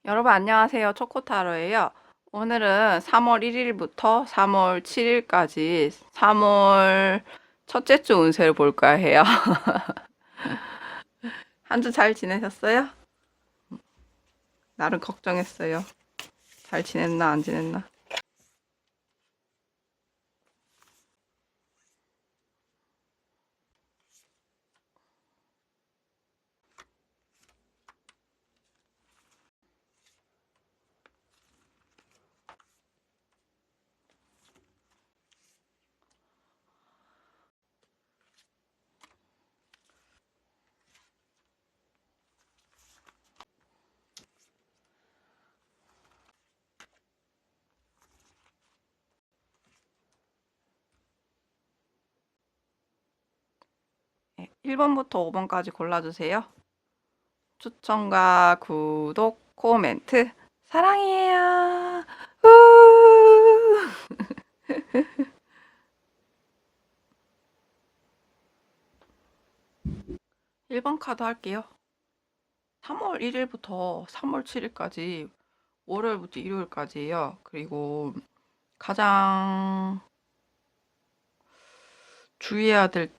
여러분 안녕하세요. 초코타로예요. 오늘은 3월 1일부터 3월 7일까지 3월 첫째 주 운세를 볼까 해요. 한 주 잘 지내셨어요? 나름 걱정했어요. 잘 지냈나 안 지냈나? 1번부터 5번까지 골라주세요. 추천과 구독, 코멘트 사랑해요. 우! 1번 카드 할게요. 3월 1일부터 3월 7일까지 월요일부터 일요일까지예요. 그리고 가장 주의해야 될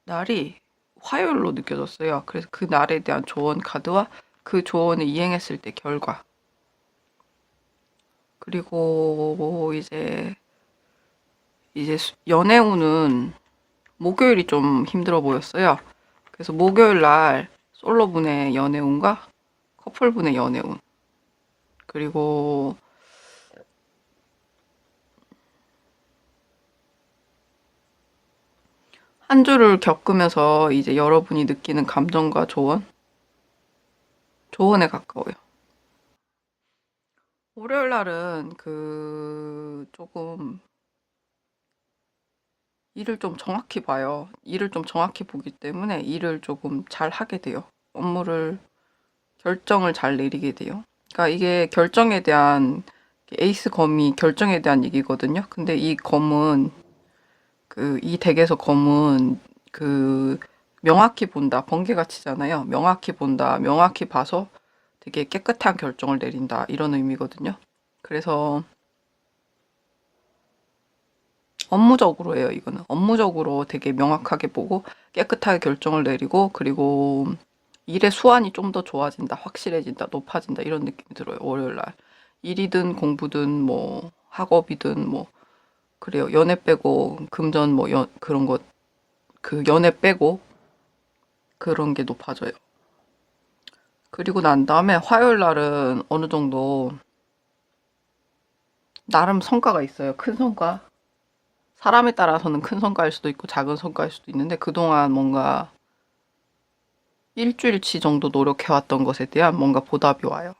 날이 화요일로 느껴졌어요. 그래서 그 날에 대한 조언 카드와 그 조언을 이행했을 때 결과. 그리고 이제 연애운은 목요일이 좀 힘들어 보였어요. 그래서 목요일 날 솔로분의 연애운과 커플분의 연애운. 그리고 한 주를 겪으면서 이제 여러분이 느끼는 감정과 조언에 가까워요. 월요일 날은 조금 일을 좀 정확히 봐요. 일을 좀 정확히 보기 때문에 일을 조금 잘 하게 돼요. 결정을 잘 내리게 돼요. 그러니까 이게 결정에 대한 에이스 검이 결정에 대한 얘기거든요. 근데 이 검은 이 덱에서 검은 명확히 본다. 번개같이잖아요. 명확히 본다. 명확히 봐서 되게 깨끗한 결정을 내린다. 이런 의미거든요. 그래서 업무적으로 해요, 이거는. 업무적으로 되게 명확하게 보고 깨끗하게 결정을 내리고, 그리고 일의 수완이 좀 더 좋아진다, 확실해진다, 높아진다, 이런 느낌이 들어요, 월요일 날. 일이든 공부든 뭐 학업이든 뭐 그래요. 연애 빼고 금전 뭐 그런 거, 연애 빼고 그런 게 높아져요. 그리고 난 다음에 화요일 날은 어느 정도 나름 성과가 있어요. 큰 성과. 사람에 따라서는 큰 성과일 수도 있고 작은 성과일 수도 있는데 그동안 뭔가 일주일치 정도 노력해왔던 것에 대한 뭔가 보답이 와요.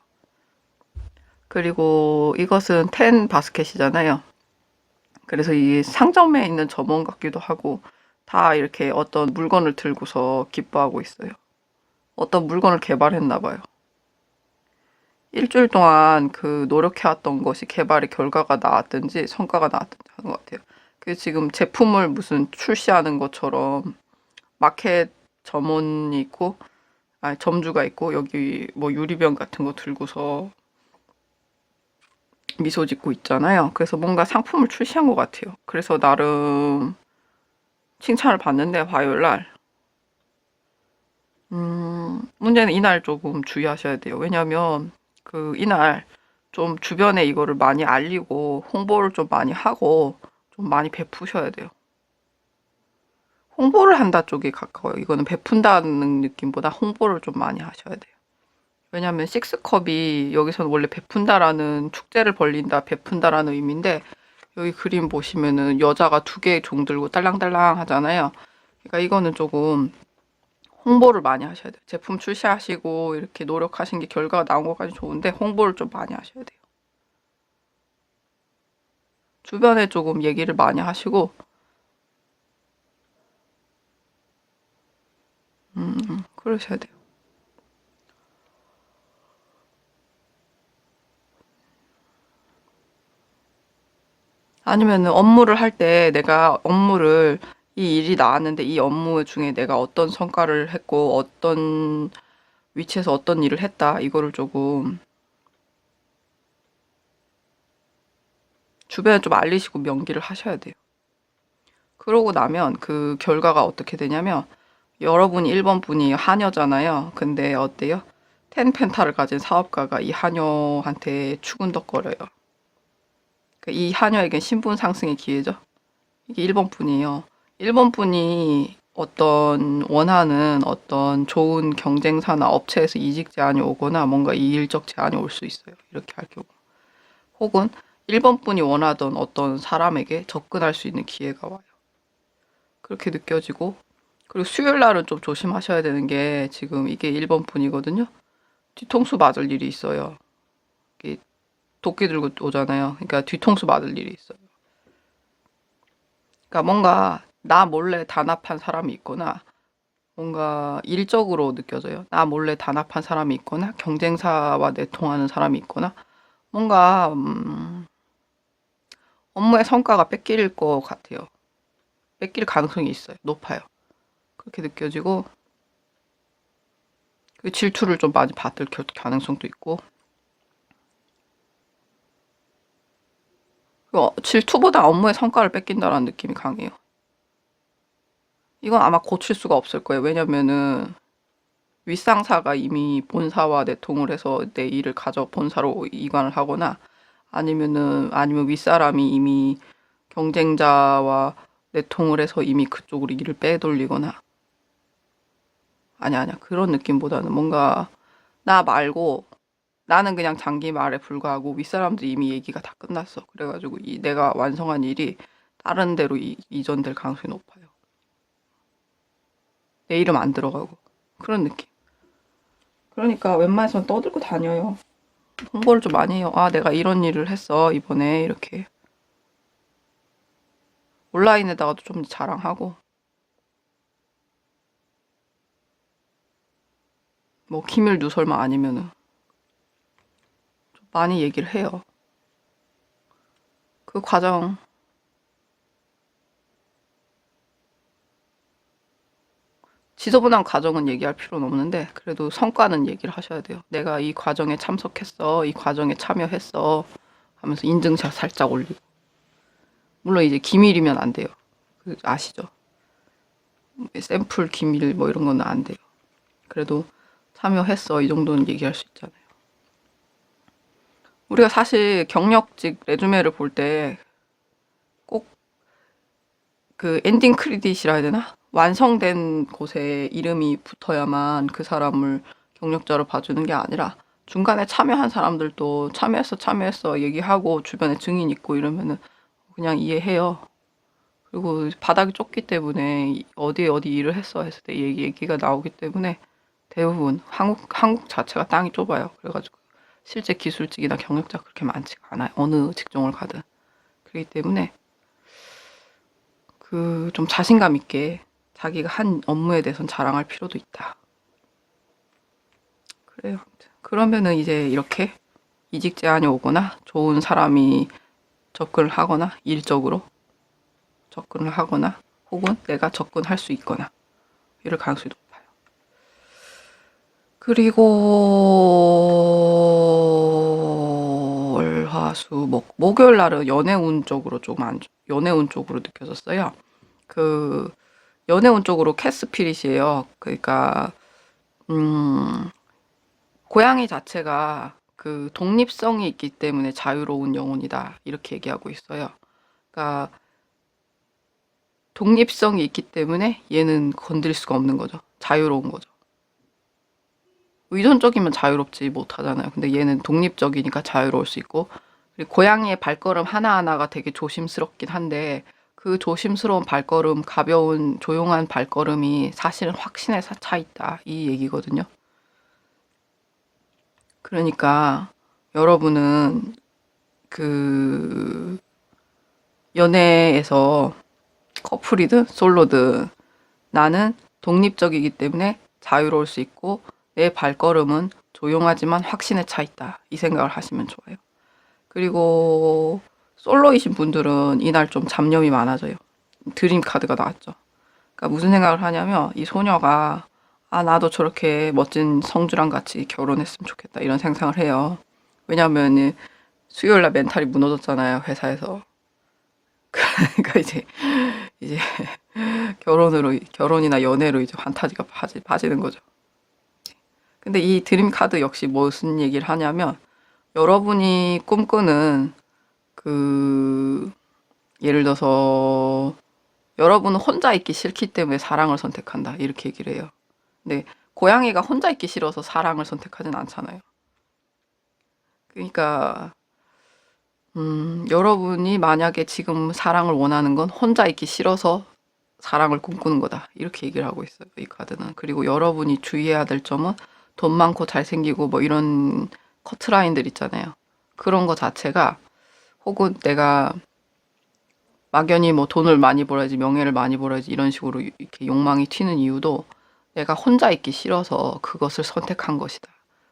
그리고 이것은 텐 바스켓이잖아요. 그래서 이 상점에 있는 점원 같기도 하고 다 이렇게 어떤 물건을 들고서 기뻐하고 있어요. 어떤 물건을 개발했나 봐요. 일주일 동안 노력해왔던 것이 개발의 결과가 나왔든지 성과가 나왔든지 하는 것 같아요. 그 지금 제품을 무슨 출시하는 것처럼 마켓 점원이 있고, 점주가 있고, 여기 뭐 유리병 같은 거 들고서 미소 짓고 있잖아요. 그래서 뭔가 상품을 출시한 것 같아요. 그래서 나름 칭찬을 받는데, 화요일 날. 문제는 이날 조금 주의하셔야 돼요. 왜냐면, 이날 좀 주변에 이거를 많이 알리고, 홍보를 좀 많이 하고, 좀 많이 베푸셔야 돼요. 홍보를 한다 쪽에 가까워요. 이거는 베푼다는 느낌보다 홍보를 좀 많이 하셔야 돼요. 왜냐면 식스컵이 여기서는 원래 베푼다라는 축제를 벌린다, 베푼다라는 의미인데 여기 그림 보시면은 여자가 두 개의 종 들고 딸랑딸랑 하잖아요. 그러니까 이거는 조금 홍보를 많이 하셔야 돼요. 제품 출시하시고 이렇게 노력하신 게 결과가 나온 것까지 좋은데 홍보를 좀 많이 하셔야 돼요. 주변에 조금 얘기를 많이 하시고 그러셔야 돼요. 아니면은 업무를 할 때 내가 이 일이 나왔는데 이 업무 중에 내가 어떤 성과를 했고 어떤 위치에서 어떤 일을 했다 이거를 조금 주변에 좀 알리시고 명기를 하셔야 돼요. 그러고 나면 그 결과가 어떻게 되냐면 여러분이 1번 분이 하녀잖아요. 근데 어때요? 텐펜타를 가진 사업가가 이 하녀한테 추근덕거려요. 이 하녀에겐 신분 상승의 기회죠. 이게 1번 분이에요. 1번 분이 원하는 어떤 좋은 경쟁사나 업체에서 이직 제안이 오거나 뭔가 이 일적 제안이 올 수 있어요. 이렇게 할 경우. 혹은 1번 분이 원하던 어떤 사람에게 접근할 수 있는 기회가 와요. 그렇게 느껴지고, 그리고 수요일 날은 좀 조심하셔야 되는 게 지금 이게 1번 분이거든요. 뒤통수 맞을 일이 있어요. 이게 도끼 들고 오잖아요. 그러니까 뒤통수 맞을 일이 있어요. 그러니까 뭔가 나 몰래 단합한 사람이 있거나 뭔가 일적으로 느껴져요. 나 몰래 단합한 사람이 있거나 경쟁사와 내통하는 사람이 있거나 뭔가 업무의 성과가 뺏길 것 같아요. 뺏길 가능성이 있어요. 높아요. 그렇게 느껴지고 그 질투를 좀 많이 받을 가능성도 있고 질투보다 업무의 성과를 뺏긴다라는 느낌이 강해요. 이건 아마 고칠 수가 없을 거예요. 왜냐면은 윗상사가 이미 본사와 내통을 해서 내 일을 본사로 이관을 하거나 아니면 윗사람이 이미 경쟁자와 내통을 해서 이미 그쪽으로 일을 빼돌리거나 아니야 그런 느낌보다는 뭔가 나 말고 나는 그냥 장기 말에 불과하고 윗사람들 이미 얘기가 다 끝났어. 그래가지고 내가 완성한 일이 다른 데로 이전될 가능성이 높아요. 내 이름 안 들어가고 그런 느낌. 그러니까 웬만해서는 떠들고 다녀요. 홍보를 좀 많이 해요. 아, 내가 이런 일을 했어 이번에 이렇게 온라인에다가도 좀 자랑하고 뭐 기밀 누설만 아니면은 좀 많이 얘기를 해요. 그 과정 지저분한 과정은 얘기할 필요는 없는데 그래도 성과는 얘기를 하셔야 돼요. 내가 이 과정에 참석했어, 이 과정에 참여했어 하면서 인증샷 살짝 올리고. 물론 이제 기밀이면 안 돼요. 아시죠? 샘플 기밀 뭐 이런 거는 안 돼요. 그래도 참여했어 이 정도는 얘기할 수 있잖아요. 우리가 사실 경력직 레주메를 볼 때 꼭 그 엔딩 크레딧이라 해야 되나? 완성된 곳에 이름이 붙어야만 그 사람을 경력자로 봐주는 게 아니라 중간에 참여한 사람들도 참여했어 얘기하고 주변에 증인 있고 이러면은 그냥 이해해요. 그리고 바닥이 좁기 때문에 어디 일을 했어 했을 때 얘기가 나오기 때문에 대부분 한국 자체가 땅이 좁아요. 그래가지고 실제 기술직이나 경력자 그렇게 많지가 않아요. 어느 직종을 가든. 그렇기 때문에 그 좀 자신감 있게 자기가 한 업무에 대해서는 자랑할 필요도 있다. 그래요. 그러면은 이제 이렇게 이직 제안이 오거나 좋은 사람이 접근을 하거나 일적으로 접근을 하거나 혹은 내가 접근할 수 있거나 이럴 가능성이 높아요. 그리고 월화수목 목요일 날은 연애운 쪽으로 연애운 쪽으로 느껴졌어요. 그 연애운 쪽으로 캐스피릿이에요. 그러니까 고양이 자체가 그 독립성이 있기 때문에 자유로운 영혼이다 이렇게 얘기하고 있어요. 그러니까 독립성이 있기 때문에 얘는 건드릴 수가 없는 거죠. 자유로운 거죠. 의존적이면 자유롭지 못하잖아요. 근데 얘는 독립적이니까 자유로울 수 있고 그리고 고양이의 발걸음 하나하나가 되게 조심스럽긴 한데 그 조심스러운 발걸음, 가벼운 조용한 발걸음이 사실은 확신에 차 있다 이 얘기거든요. 그러니까 여러분은 그 연애에서 커플이든 솔로든 나는 독립적이기 때문에 자유로울 수 있고 내 발걸음은 조용하지만 확신에 차 있다 이 생각을 하시면 좋아요. 그리고 솔로이신 분들은 이날 좀 잡념이 많아져요. 드림 카드가 나왔죠. 그러니까 무슨 생각을 하냐면 이 소녀가 아 나도 저렇게 멋진 성주랑 같이 결혼했으면 좋겠다 이런 상상을 해요. 왜냐하면 수요일 날 멘탈이 무너졌잖아요, 회사에서. 그러니까 이제 결혼이나 연애로 이제 판타지가 빠지는 거죠. 근데 이 드림 카드 역시 무슨 얘기를 하냐면, 여러분이 꿈꾸는 그 예를 들어서 여러분은 혼자 있기 싫기 때문에 사랑을 선택한다, 이렇게 얘기를 해요. 근데 고양이가 혼자 있기 싫어서 사랑을 선택하진 않잖아요. 그러니까 여러분이 만약에 지금 사랑을 원하는 건 혼자 있기 싫어서 사랑을 꿈꾸는 거다, 이렇게 얘기를 하고 있어요, 이 카드는. 그리고 여러분이 주의해야 될 점은 돈 많고 잘생기고 뭐 이런 커트라인들 있잖아요. 그런 거 자체가, 혹은 내가 막연히 뭐 돈을 많이 벌어야지, 명예를 많이 벌어야지, 이런 식으로 이렇게 욕망이 튀는 이유도 내가 혼자 있기 싫어서 그것을 선택한 것이다.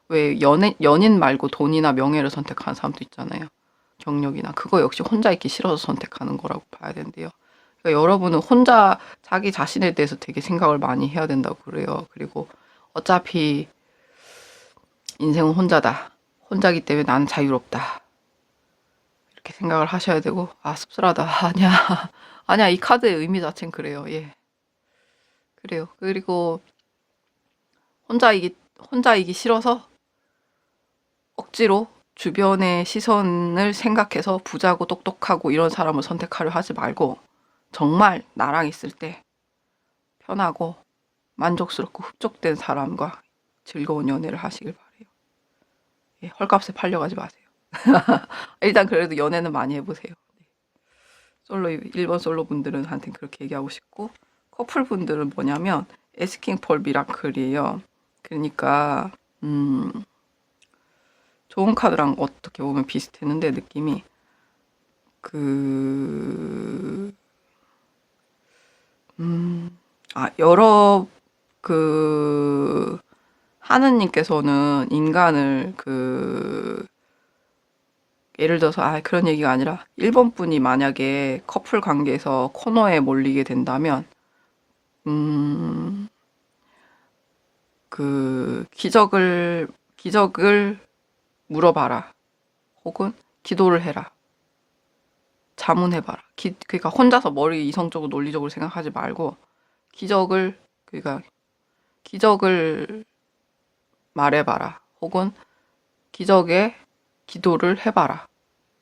왜 연인 말고 돈이나 명예를 선택하는 사람도 있잖아요. 경력이나. 그거 역시 혼자 있기 싫어서 선택하는 거라고 봐야 된대요. 그러니까 여러분은 혼자 자기 자신에 대해서 되게 생각을 많이 해야 된다고 그래요. 그리고 어차피 인생은 혼자다. 혼자기 때문에 나는 자유롭다, 이렇게 생각을 하셔야 되고. 아, 씁쓸하다. 아니야. 아니야. 이 카드의 의미 자체는 그래요. 예. 그래요. 그리고 혼자이기 싫어서 억지로 주변의 시선을 생각해서 부자고 똑똑하고 이런 사람을 선택하려 하지 말고, 정말 나랑 있을 때 편하고 만족스럽고 흡족된 사람과 즐거운 연애를 하시길 바래요. 예, 헐값에 팔려가지 마세요. 일단 그래도 연애는 많이 해보세요. 일본 솔로 분들은 한테 그렇게 얘기하고 싶고, 커플 분들은 뭐냐면 에스킹 폴 미라클이에요. 그러니까 좋은 카드랑 어떻게 보면 비슷했는데, 느낌이 그 여러 하느님께서는 인간을 예를 들어서, 그런 얘기가 아니라, 일본 분이 만약에 커플 관계에서 코너에 몰리게 된다면 기적을 물어봐라, 혹은 기도를 해라, 자문해봐라. 그러니까 혼자서 머리 이성적으로 논리적으로 생각하지 말고 그러니까 기적을 말해봐라, 혹은 기적에 기도를 해봐라,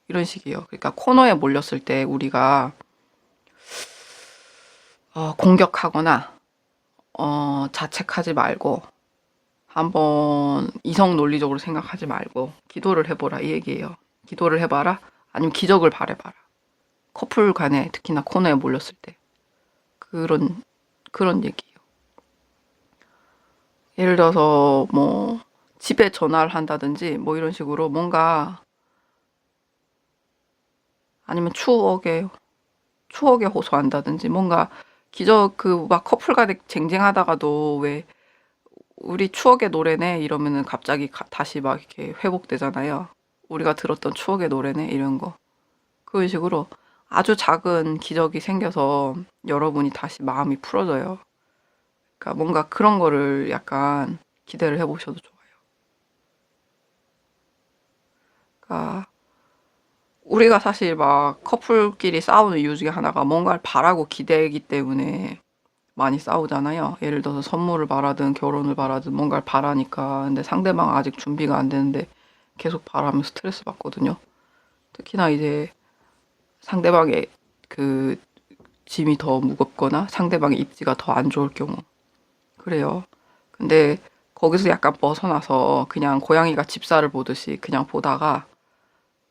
이런 식이에요. 그러니까 코너에 몰렸을 때 우리가 공격하거나 자책하지 말고, 한번 이성 논리적으로 생각하지 말고 기도를 해보라, 이 얘기예요. 기도를 해봐라, 아니면 기적을 바래봐라. 커플 간에 특히나 코너에 몰렸을 때 그런 얘기예요. 예를 들어서 뭐 집에 전화를 한다든지 뭐 이런 식으로 뭔가, 아니면 추억에 호소한다든지, 뭔가 막 커플 간에 쟁쟁하다가도 왜 우리 추억의 노래네 이러면은 갑자기 다시 막 이렇게 회복되잖아요. 우리가 들었던 추억의 노래네, 이런 거. 그런 식으로 아주 작은 기적이 생겨서 여러분이 다시 마음이 풀어져요. 그러니까 뭔가 그런 거를 약간 기대를 해보셔도 좋아요. 그러니까 우리가 사실 막 커플끼리 싸우는 이유 중에 하나가 뭔가를 바라고 기대기 때문에 많이 싸우잖아요. 예를 들어서 선물을 바라든 결혼을 바라든 뭔가를 바라니까. 근데 상대방 아직 준비가 안 되는데 계속 바라면 스트레스 받거든요. 특히나 이제 상대방의 짐이 더 무겁거나 상대방의 입지가 더 안 좋을 경우. 그래요. 근데 거기서 약간 벗어나서 그냥 고양이가 집사를 보듯이 그냥 보다가,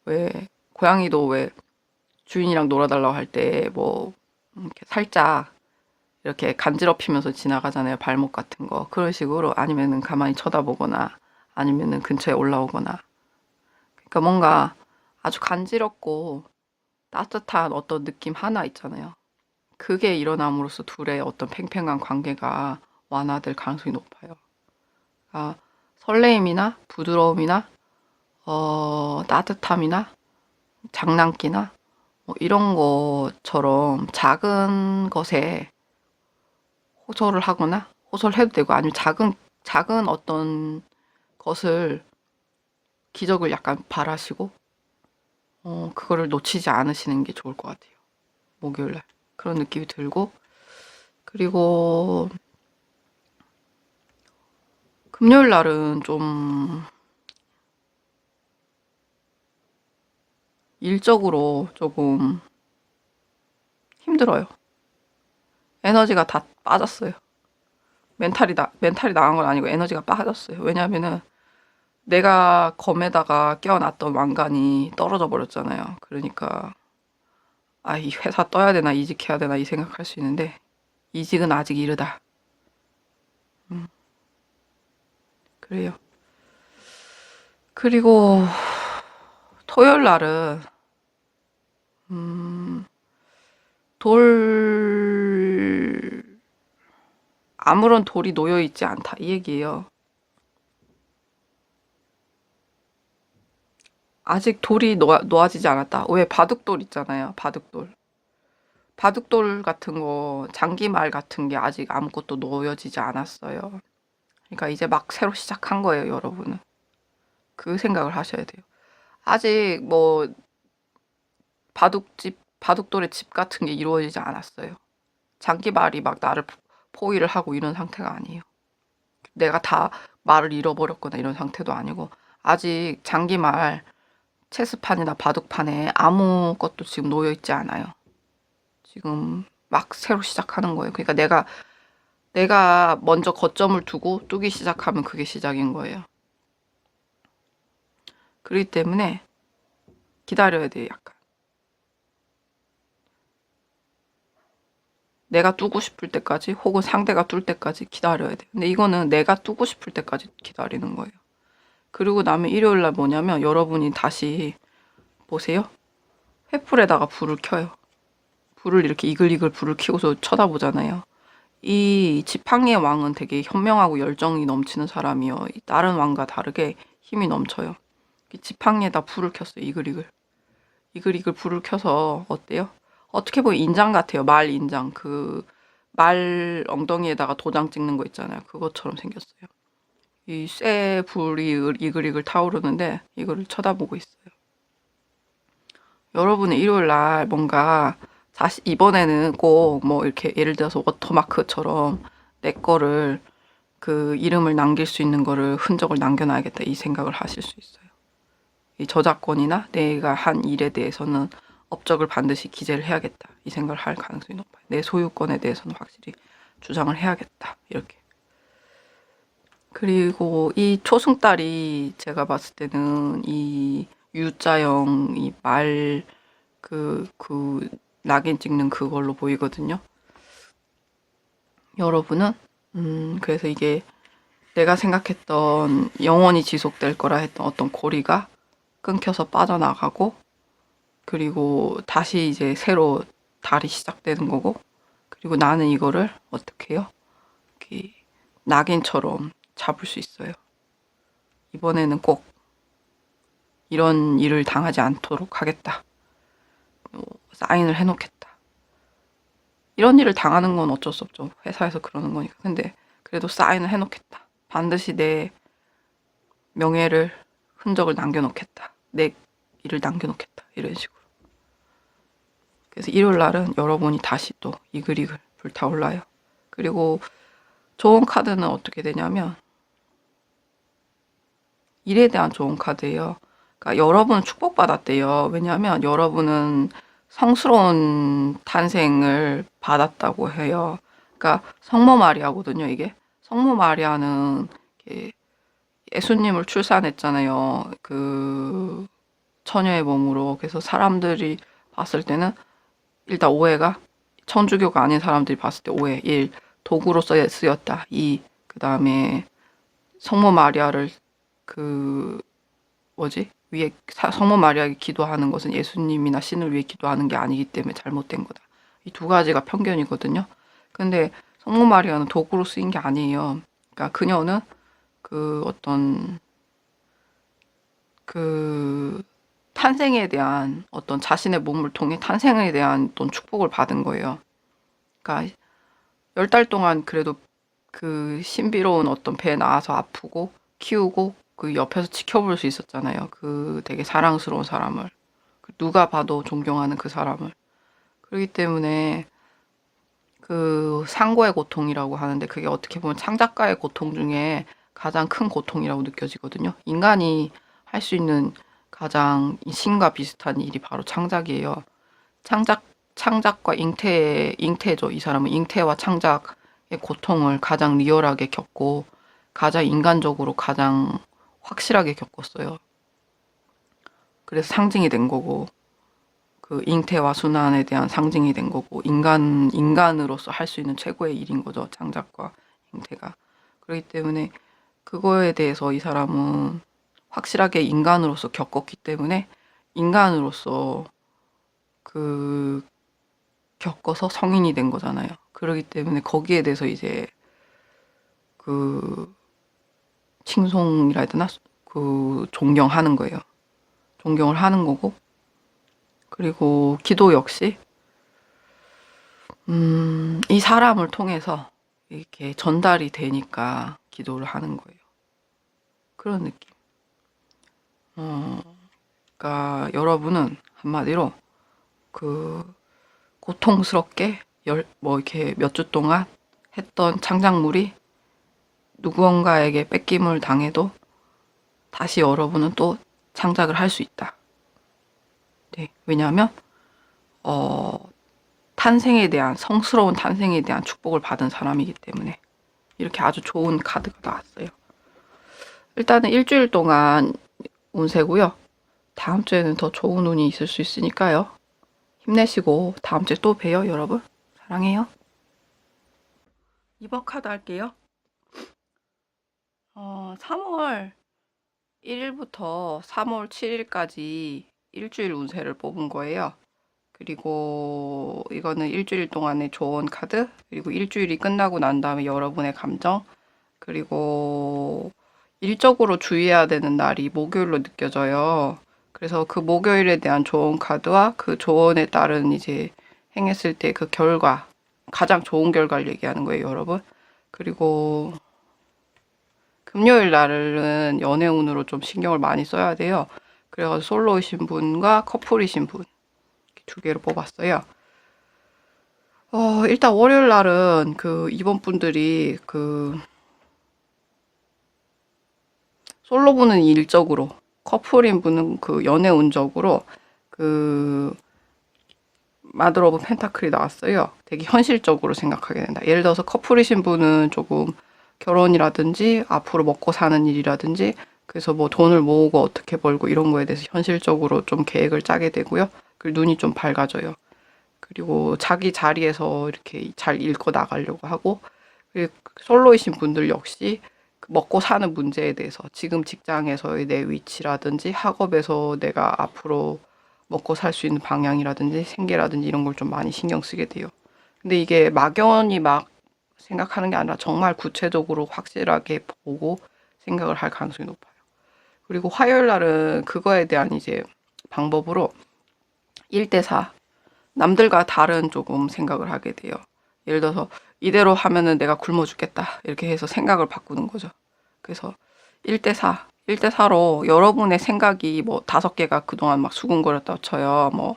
왜 고양이도 왜 주인이랑 놀아달라고 할 때 뭐 이렇게 살짝 이렇게 간지럽히면서 지나가잖아요, 발목 같은 거. 그런 식으로, 아니면은 가만히 쳐다보거나, 아니면은 근처에 올라오거나. 그러니까 뭔가 아주 간지럽고 따뜻한 어떤 느낌 하나 있잖아요. 그게 일어남으로써 둘의 어떤 팽팽한 관계가 완화될 가능성이 높아요. 그러니까 설레임이나 부드러움이나 따뜻함이나 장난기나 뭐 이런 것처럼 작은 것에 호소를 하거나, 호소를 해도 되고, 아니면 작은 어떤 것을, 기적을 약간 바라시고, 그거를 놓치지 않으시는 게 좋을 것 같아요. 목요일날 그런 느낌이 들고, 그리고 금요일날은 좀 일적으로 조금 힘들어요. 에너지가 다 빠졌어요. 멘탈이 나간 건 아니고 에너지가 빠졌어요. 왜냐면은 내가 검에다가 껴놨던 왕관이 떨어져 버렸잖아요. 그러니까 이 회사 떠야 되나 이직해야 되나 이 생각할 수 있는데, 이직은 아직 이르다. 그래요. 그리고 토요일 날은 돌 아무런 돌이 놓여 있지 않다 이 얘기예요. 아직 돌이 놓아지지 않았다. 왜 바둑돌 있잖아요. 바둑돌 같은 거, 장기말 같은 게 아직 아무것도 놓여지지 않았어요. 그러니까 이제 막 새로 시작한 거예요, 여러분은. 그 생각을 하셔야 돼요. 아직 뭐 바둑돌의 집 같은 게 이루어지지 않았어요. 장기말이 막 나를 포위를 하고 이런 상태가 아니에요. 내가 다 말을 잃어버렸거나 이런 상태도 아니고, 아직 장기말 체스판이나 바둑판에 아무것도 지금 놓여 있지 않아요. 지금 막 새로 시작하는 거예요. 그러니까 내가 먼저 거점을 두고 뚜기 시작하면 그게 시작인 거예요. 그렇기 때문에 기다려야 돼요, 약간. 내가 뚜고 싶을 때까지 혹은 상대가 뚫을 때까지 기다려야 돼요. 근데 이거는 내가 뚜고 싶을 때까지 기다리는 거예요. 그리고 나면 일요일날 뭐냐면, 여러분이 다시 보세요. 횃불에다가 불을 켜요. 불을 이렇게 이글이글 불을 켜고서 쳐다보잖아요. 이 지팡이의 왕은 되게 현명하고 열정이 넘치는 사람이요. 다른 왕과 다르게 힘이 넘쳐요. 지팡이에다 불을 켰어요. 이글이글 불을 켜서 어때요? 어떻게 보면 인장 같아요. 말 인장. 그 말 엉덩이에다가 도장 찍는 거 있잖아요. 그것처럼 생겼어요. 이 쇠 불이 이글이글 타오르는데 이거를 쳐다보고 있어요. 여러분은 일요일 날 뭔가 이번에는 꼭 뭐 이렇게 예를 들어서 워터마크처럼 내 거를 그 이름을 남길 수 있는 거를 흔적을 남겨놔야겠다 이 생각을 하실 수 있어요. 이 저작권이나 내가 한 일에 대해서는 업적을 반드시 기재를 해야겠다 이 생각을 할 가능성이 높아요. 내 소유권에 대해서는 확실히 주장을 해야겠다 이렇게. 그리고 이 초승달이 제가 봤을 때는 이 U자형 이 말 낙인 찍는 그걸로 보이거든요. 여러분은 그래서 이게 내가 생각했던 영원히 지속될 거라 했던 어떤 고리가 끊겨서 빠져나가고, 그리고 다시 이제 새로 달이 시작되는 거고, 그리고 나는 이거를 어떻게 해요? 이렇게 낙인처럼 잡을 수 있어요. 이번에는 꼭 이런 일을 당하지 않도록 하겠다. 사인을 해놓겠다. 이런 일을 당하는 건 어쩔 수 없죠. 회사에서 그러는 거니까. 근데 그래도 사인을 해놓겠다. 반드시 내 명예를, 흔적을 남겨놓겠다. 내 일을 남겨놓겠다. 이런 식으로. 그래서 일요일 날은 여러분이 다시 또 이글이글 불타올라요. 그리고 좋은 카드는 어떻게 되냐면, 일에 대한 좋은 카드예요. 그러니까 여러분은 축복받았대요. 왜냐하면 여러분은 성스러운 탄생을 받았다고 해요. 그러니까 성모 마리아거든요, 이게. 성모 마리아는 예수님을 출산했잖아요. 그 처녀의 몸으로. 그래서 사람들이 봤을 때는 일단 오해가, 천주교가 아닌 사람들이 봤을 때 오해. 1. 도구로 쓰였다. 2. 그 다음에 성모 마리아를 위에 성모 마리아에게 기도하는 것은 예수님이나 신을 위해 기도하는 게 아니기 때문에 잘못된 거다. 이 두 가지가 편견이거든요. 근데 성모 마리아는 도구로 쓰인 게 아니에요. 그러니까 그녀는 탄생에 대한 어떤 자신의 몸을 통해 탄생에 대한 어떤 축복을 받은 거예요. 그러니까 10달 동안 그래도 그 신비로운 어떤 배에 나와서 아프고 키우고 그 옆에서 지켜볼 수 있었잖아요. 그 되게 사랑스러운 사람을. 누가 봐도 존경하는 그 사람을. 그렇기 때문에 그 상고의 고통이라고 하는데 그게 어떻게 보면 창작가의 고통 중에 가장 큰 고통이라고 느껴지거든요. 인간이 할 수 있는 가장 신과 비슷한 일이 바로 창작이에요. 창작과 잉태죠. 이 사람은 잉태와 창작의 고통을 가장 리얼하게 겪고 가장 인간적으로 가장 확실하게 겪었어요. 그래서 상징이 된 거고 그 잉태와 순환에 대한 상징이 된 거고 인간으로서 할 수 있는 최고의 일인 거죠. 창작과 잉태가. 그렇기 때문에 그거에 대해서 이 사람은 확실하게 인간으로서 겪었기 때문에 인간으로서 그 겪어서 성인이 된 거잖아요. 그렇기 때문에 거기에 대해서 이제 그 칭송이라 해야 되나? 그 존경하는 거예요. 존경을 하는 거고 그리고 기도 역시 이 사람을 통해서 이렇게 전달이 되니까 기도를 하는 거예요. 그런 느낌. 그러니까 여러분은 한마디로 그 고통스럽게 뭐 이렇게 몇 주 동안 했던 창작물이 누구언가에게 뺏김을 당해도 다시 여러분은 또 창작을 할 수 있다. 네, 왜냐하면 탄생에 대한 성스러운 탄생에 대한 축복을 받은 사람이기 때문에 이렇게 아주 좋은 카드가 나왔어요. 일단은 일주일 동안 운세고요. 다음 주에는 더 좋은 운이 있을 수 있으니까요. 힘내시고 다음 주에 또 봬요, 여러분. 사랑해요. 2번 카드 할게요. 3월 1일부터 3월 7일까지 일주일 운세를 뽑은 거예요. 그리고 이거는 일주일 동안의 좋은 카드, 그리고 일주일이 끝나고 난 다음에 여러분의 감정, 그리고 일적으로 주의해야 되는 날이 목요일로 느껴져요. 그래서 그 목요일에 대한 조언 카드와 그 조언에 따른 이제 행했을 때 그 결과, 가장 좋은 결과를 얘기하는 거예요, 여러분. 그리고 금요일 날은 연애운으로 좀 신경을 많이 써야 돼요. 그래서 솔로이신 분과 커플이신 분 두 개로 뽑았어요. 일단 월요일 날은 그 이번 분들이 그 솔로분은 일적으로, 커플인 분은 그 연애운적으로 그 마더 오브 펜타클이 나왔어요. 되게 현실적으로 생각하게 된다. 예를 들어서 커플이신 분은 조금 결혼이라든지 앞으로 먹고 사는 일이라든지 그래서 뭐 돈을 모으고 어떻게 벌고 이런 거에 대해서 현실적으로 좀 계획을 짜게 되고요. 그리고 눈이 좀 밝아져요. 그리고 자기 자리에서 이렇게 잘 읽고 나가려고 하고 그리고 솔로이신 분들 역시 먹고 사는 문제에 대해서 지금 직장에서의 내 위치라든지 학업에서 내가 앞으로 먹고 살 수 있는 방향이라든지 생계라든지 이런 걸 좀 많이 신경 쓰게 돼요. 근데 이게 막연히 막 생각하는 게 아니라 정말 구체적으로 확실하게 보고 생각을 할 가능성이 높아요. 그리고 화요일 날은 그거에 대한 이제 방법으로 1대4 남들과 다른 조금 생각을 하게 돼요. 예를 들어서 이대로 하면은 내가 굶어 죽겠다 이렇게 해서 생각을 바꾸는 거죠. 그래서 1대4 1대4로 여러분의 생각이 뭐 5개가 그동안 막 수군거렸다 쳐요. 뭐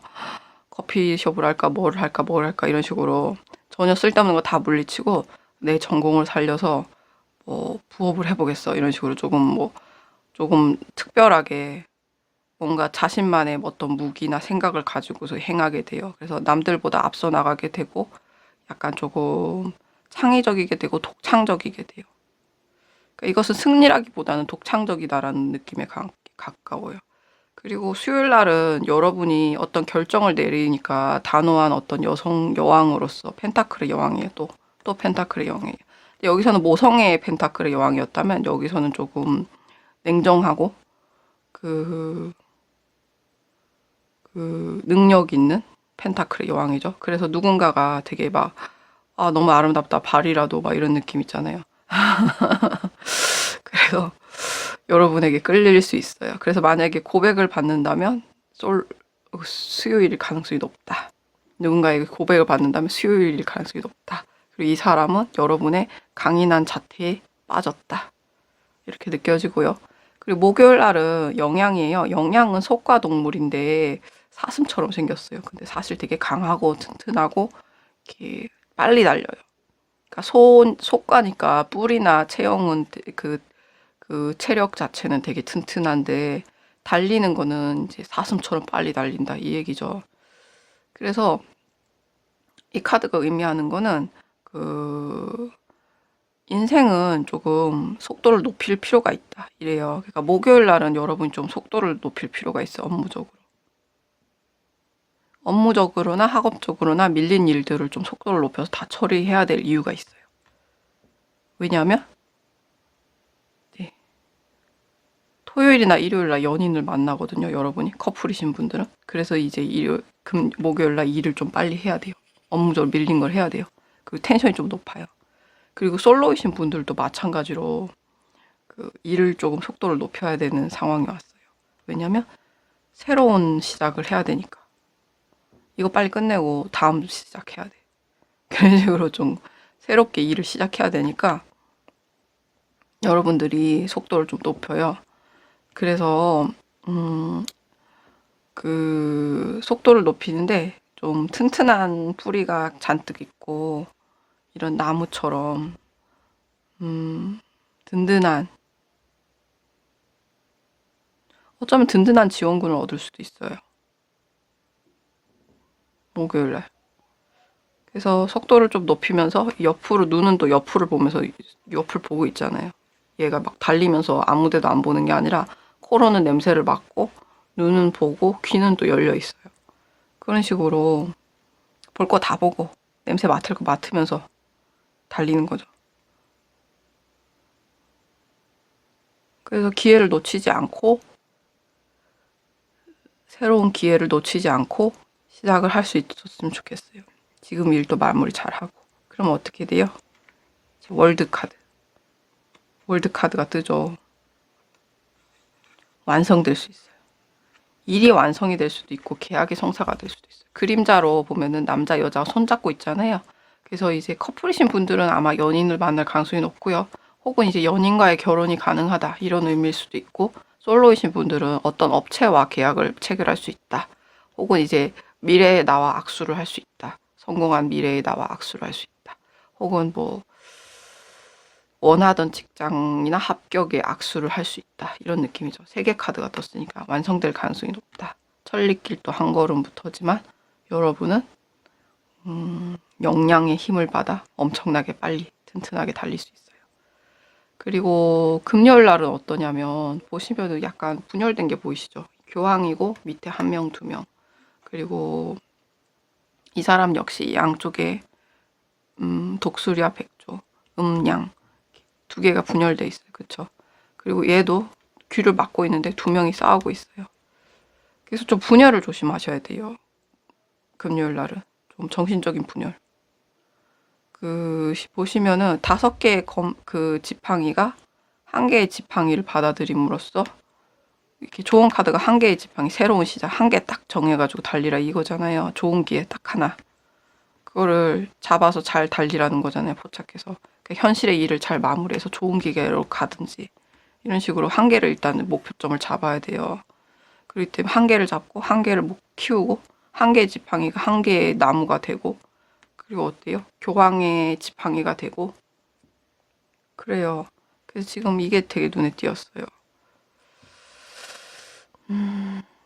커피숍을 할까 뭘 할까 이런 식으로 전혀 쓸데없는 거 다 물리치고 내 전공을 살려서 뭐 부업을 해보겠어 이런 식으로 조금 특별하게 뭔가 자신만의 어떤 무기나 생각을 가지고서 행하게 돼요. 그래서 남들보다 앞서 나가게 되고 약간 조금 창의적이게 되고 독창적이게 돼요. 그러니까 이것은 승리라기보다는 독창적이다라는 느낌에 가까워요. 그리고 수요일 날은 여러분이 어떤 결정을 내리니까 단호한 어떤 여왕으로서 펜타클의 여왕이에요. 또 펜타클의 여왕이에요. 여기서는 모성애의 펜타클의 여왕이었다면 여기서는 조금 냉정하고 그 능력 있는 펜타클의 여왕이죠. 그래서 누군가가 되게 막 너무 아름답다 발이라도 막 이런 느낌 있잖아요. 그래서 여러분에게 끌릴 수 있어요. 그래서 만약에 고백을 받는다면 수요일일 가능성이 높다. 누군가에게 고백을 받는다면 수요일일 가능성이 높다. 그리고 이 사람은 여러분의 강인한 자태에 빠졌다. 이렇게 느껴지고요. 그리고 목요일 날은 영양이에요. 영양은 속과 동물인데 사슴처럼 생겼어요. 근데 사실 되게 강하고 튼튼하고 이렇게 빨리 달려요. 그러니까 속과니까 뿔이나 체형은 그 체력 자체는 되게 튼튼한데 달리는 거는 이제 사슴처럼 빨리 달린다 이 얘기죠. 그래서 이 카드가 의미하는 거는 그 인생은 조금 속도를 높일 필요가 있다 이래요. 그러니까 목요일 날은 여러분이 좀 속도를 높일 필요가 있어. 업무적으로나 학업적으로나 밀린 일들을 좀 속도를 높여서 다 처리해야 될 이유가 있어요. 왜냐하면 네, 토요일이나 일요일날 연인을 만나거든요. 여러분이 커플이신 분들은. 그래서 이제 목요일날 일을 좀 빨리 해야 돼요. 업무적으로 밀린 걸 해야 돼요. 그리고 텐션이 좀 높아요. 그리고 솔로이신 분들도 마찬가지로 그 일을 조금 속도를 높여야 되는 상황이 왔어요. 왜냐면 새로운 시작을 해야 되니까. 이거 빨리 끝내고 다음 시작해야 돼. 그런 식으로 좀 새롭게 일을 시작해야 되니까 여러분들이 속도를 좀 높여요. 그래서 그 속도를 높이는데 좀 튼튼한 뿌리가 잔뜩 있고 이런 나무처럼 든든한 어쩌면 든든한 지원군을 얻을 수도 있어요. 목요일날. 그래서 속도를 좀 높이면서 옆으로 눈은 또 옆을 보면서 옆을 보고 있잖아요. 얘가 막 달리면서 아무 데도 안 보는 게 아니라 코로는 냄새를 맡고 눈은 보고 귀는 또 열려 있어요. 그런 식으로 볼 거 다 보고 냄새 맡을 거 맡으면서 달리는 거죠. 그래서 기회를 놓치지 않고 새로운 기회를 놓치지 않고 시작을 할 수 있었으면 좋겠어요. 지금 일도 마무리 잘하고. 그럼 어떻게 돼요? 월드카드. 월드카드가 뜨죠. 완성될 수 있어요. 일이 완성이 될 수도 있고 계약이 성사가 될 수도 있어요. 그림자로 보면은 남자 여자가 손잡고 있잖아요. 그래서 이제 커플이신 분들은 아마 연인을 만날 가능성이 높고요. 혹은 이제 연인과의 결혼이 가능하다 이런 의미일 수도 있고 솔로이신 분들은 어떤 업체와 계약을 체결할 수 있다. 혹은 이제 미래의 나와 악수를 할 수 있다. 성공한 미래의 나와 악수를 할 수 있다. 혹은 뭐 원하던 직장이나 합격에 악수를 할 수 있다. 이런 느낌이죠. 3개 카드가 떴으니까 완성될 가능성이 높다. 천리길도 한 걸음부터지만 여러분은 역량의 힘을 받아 엄청나게 빨리 튼튼하게 달릴 수 있어요. 그리고 금요일 날은 어떠냐면 보시면은 약간 분열된 게 보이시죠? 교황이고 밑에 1명, 2명. 그리고 이 사람 역시 양쪽에 독수리와 백조, 음양 2개가 분열돼 있어요. 그쵸? 그리고 얘도 귀를 막고 있는데 2명이 싸우고 있어요. 그래서 좀 분열을 조심하셔야 돼요. 금요일 날은 좀 정신적인 분열. 그 보시면은 5개의 그 지팡이가 1개의 지팡이를 받아들임으로써 이렇게 좋은 카드가 1개의 지팡이 새로운 시작 1개 딱 정해가지고 달리라 이거잖아요. 좋은 기회 딱 하나. 그거를 잡아서 잘 달리라는 거잖아요. 포착해서. 현실의 일을 잘 마무리해서 좋은 기회로 가든지 이런 식으로 1개를 일단 목표점을 잡아야 돼요. 그렇기 때문에 1개를 잡고 1개를 키우고 1개의 지팡이가 1개의 나무가 되고 그리고 어때요? 교황의 지팡이가 되고 그래요. 그래서 지금 이게 되게 눈에 띄었어요.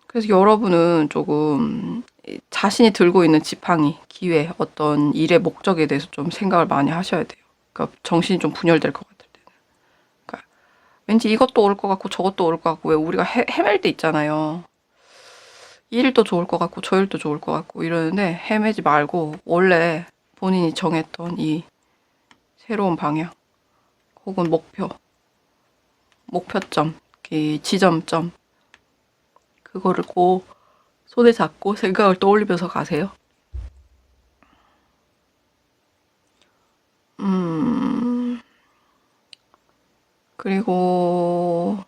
그래서 여러분은 조금 자신이 들고 있는 지팡이, 기회, 어떤 일의 목적에 대해서 좀 생각을 많이 하셔야 돼요. 그러니까 정신이 좀 분열될 것 같을 때는. 그러니까 왠지 이것도 올 것 같고 저것도 올 것 같고 왜 우리가 헤맬 때 있잖아요. 이 일도 좋을 것 같고 저 일도 좋을 것 같고 이러는데 헤매지 말고 원래 본인이 정했던 이 새로운 방향 혹은 목표점, 지점점 그거를 꼭 손에 잡고 생각을 떠올리면서 가세요. 그리고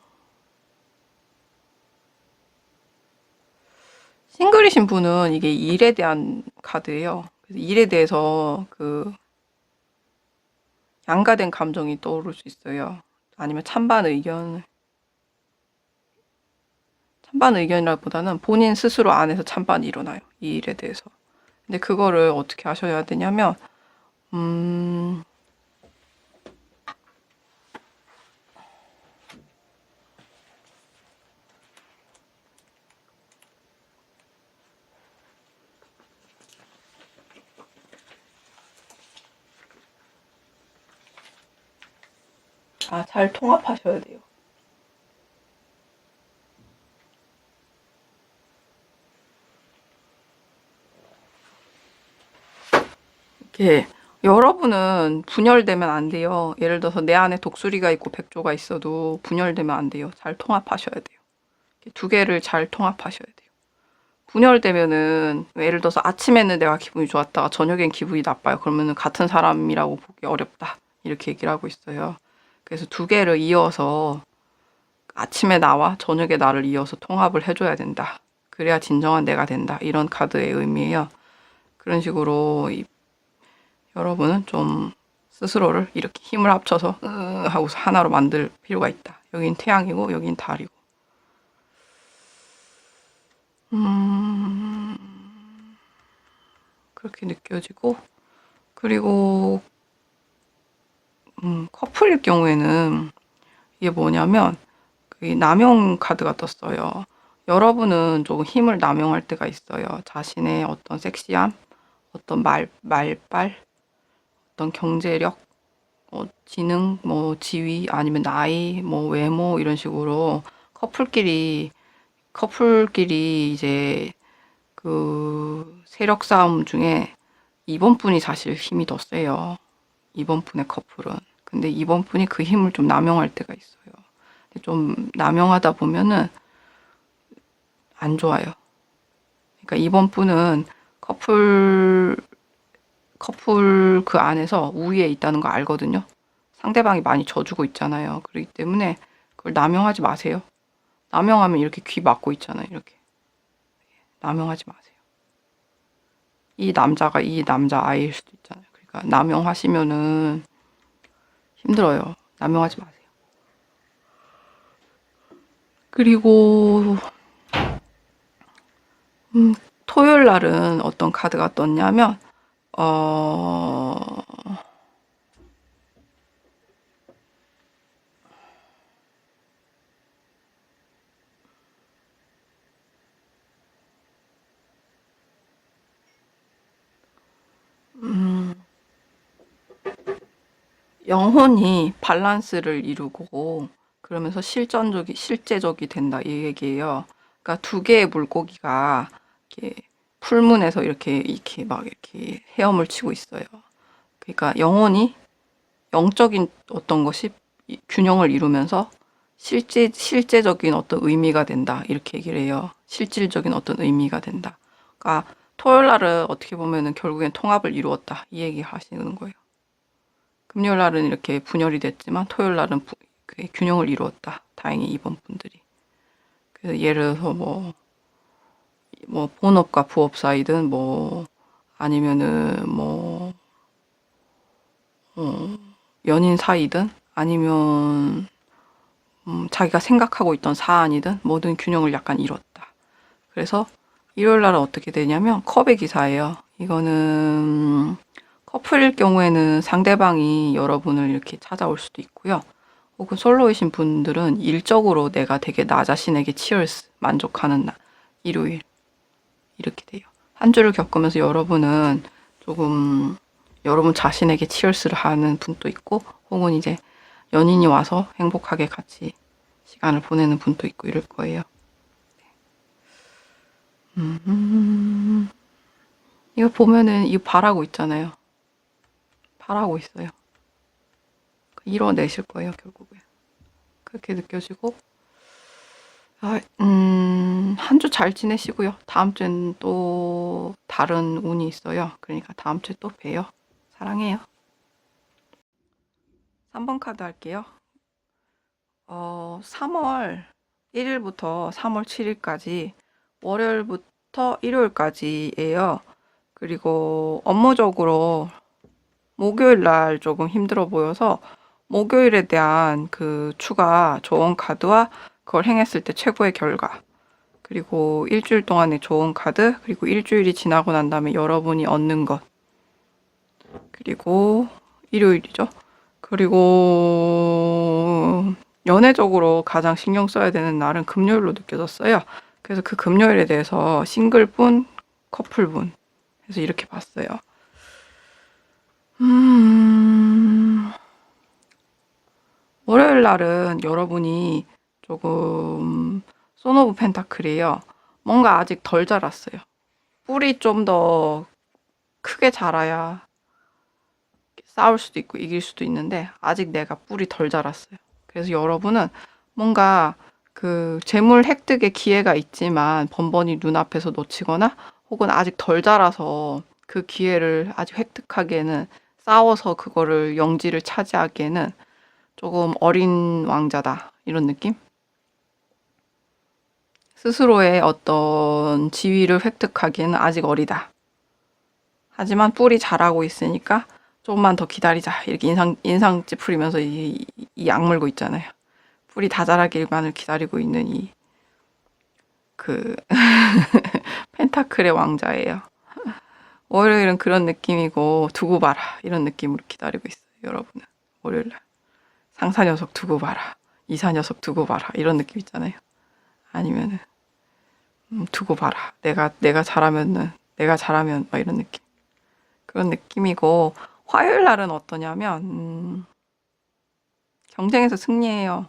싱글이신 분은 이게 일에 대한 카드예요. 그래서 일에 대해서 그 양가된 감정이 떠오를 수 있어요. 아니면 찬반 찬반 의견이라기보다는 본인 스스로 안에서 찬반이 일어나요. 이 일에 대해서. 근데 그거를 어떻게 하셔야 되냐면, 음, 잘 통합하셔야 돼요. 이렇게 여러분은 분열되면 안 돼요. 예를 들어서 내 안에 독수리가 있고 백조가 있어도 분열되면 안 돼요. 잘 통합하셔야 돼요. 두 개를 잘 통합하셔야 돼요. 분열되면은 예를 들어서 아침에는 내가 기분이 좋았다가 저녁엔 기분이 나빠요. 그러면은 같은 사람이라고 보기 어렵다. 이렇게 얘기를 하고 있어요. 그래서 두 개를 이어서 아침에 나와 저녁에 나를 이어서 통합을 해줘야 된다. 그래야 진정한 내가 된다. 이런 카드의 의미예요. 그런 식으로 여러분은 좀 스스로를 이렇게 힘을 합쳐서 하고서 하나로 만들 필요가 있다. 여긴 태양이고 여긴 달이고. 그렇게 느껴지고, 그리고 커플일 경우에는 이게 뭐냐면 그 남용 카드가 떴어요. 여러분은 조금 힘을 남용할 때가 있어요. 자신의 어떤 섹시함, 어떤 말빨, 어떤 경제력, 지능, 지위, 아니면 나이, 외모 이런 식으로 커플끼리 이제 그 세력 싸움 중에 이번 분이 사실 힘이 더 세요. 이번 분의 커플은. 근데 이번 분이 그 힘을 좀 남용할 때가 있어요. 좀 남용하다 보면은 안 좋아요. 그러니까 이번 분은 커플 그 안에서 우위에 있다는 거 알거든요. 상대방이 많이 져주고 있잖아요. 그렇기 때문에 그걸 남용하지 마세요. 남용하면 이렇게 귀 막고 있잖아요. 이렇게. 남용하지 마세요. 이 남자가 이 남자 아이일 수도 있잖아요. 그러니까 남용하시면은 힘들어요. 남용하지 마세요. 그리고 토요일 날은 어떤 카드가 떴냐면 어... 영혼이 밸런스를 이루고 그러면서 실제적이 된다 이 얘기예요. 그러니까 두 개의 물고기가 이렇게 풀문에서 이렇게 막 이렇게 헤엄을 치고 있어요. 그러니까 영혼이 영적인 어떤 것이 균형을 이루면서 실제적인 어떤 의미가 된다 이렇게 얘기를 해요. 실질적인 어떤 의미가 된다. 그러니까 토요일 날은 어떻게 보면은 결국엔 통합을 이루었다 이 얘기 하시는 거예요. 금요일 날은 이렇게 분열이 됐지만 토요일 날은 균형을 이루었다. 다행히 이번 분들이. 그래서 예를 들어서 본업과 부업 사이든 아니면은 연인 사이든 아니면 자기가 생각하고 있던 사안이든 모든 균형을 약간 잃었다. 그래서 일요일 날은 어떻게 되냐면 컵의 기사예요. 이거는 커플일 경우에는 상대방이 여러분을 이렇게 찾아올 수도 있고요. 혹은 솔로이신 분들은 일적으로 내가 되게 나 자신에게 만족하는 날, 일요일 이렇게 돼요. 한 주를 겪으면서 여러분은 조금 여러분 자신에게 치얼스를 하는 분도 있고 혹은 이제 연인이 와서 행복하게 같이 시간을 보내는 분도 있고 이럴 거예요. 이거 보면은 이거 바라고 있잖아요. 바라고 있어요. 이뤄내실 거예요, 결국에. 그렇게 느껴지고, 한 주 잘 지내시고요. 다음 주엔 또 다른 운이 있어요. 그러니까 다음 주에 또 봬요. 사랑해요. 3번 카드 할게요. 3월 1일부터 3월 7일까지, 월요일부터 일요일까지예요. 그리고 업무적으로 목요일 날 조금 힘들어 보여서 목요일에 대한 그 추가 조언 카드와 그걸 행했을 때 최고의 결과 그리고 일주일 동안의 좋은 카드, 그리고 일주일이 지나고 난 다음에 여러분이 얻는 것, 그리고 일요일이죠. 그리고 연애적으로 가장 신경 써야 되는 날은 금요일로 느껴졌어요. 그래서 그 금요일에 대해서 싱글분, 커플분 해서 이렇게 봤어요. 월요일 날은 여러분이 조금 손 오브 펜타클이에요. 뭔가 아직 덜 자랐어요. 뿔이 좀 더 크게 자라야 싸울 수도 있고 이길 수도 있는데 아직 내가 뿔이 덜 자랐어요. 그래서 여러분은 뭔가 그 재물 획득의 기회가 있지만 번번이 눈앞에서 놓치거나 혹은 아직 덜 자라서 그 기회를 아직 획득하기에는 싸워서 그거를 영지를 차지하기에는 조금 어린 왕자다 이런 느낌? 스스로의 어떤 지위를 획득하기에는 아직 어리다. 하지만 뿔이 자라고 있으니까 조금만 더 기다리자. 이렇게 인상 찌푸리면서 이 악물고 있잖아요. 뿔이 다 자라길만을 기다리고 있는 그 펜타클의 왕자예요. 월요일은 그런 느낌이고 두고 봐라 이런 느낌으로 기다리고 있어요. 여러분은 월요일날 상사 녀석 두고 봐라, 이사 녀석 두고 봐라 이런 느낌 있잖아요. 아니면은 두고 봐라. 내가 잘하면 막 이런 느낌. 그런 느낌이고 화요일 날은 어떠냐면 경쟁에서 승리해요.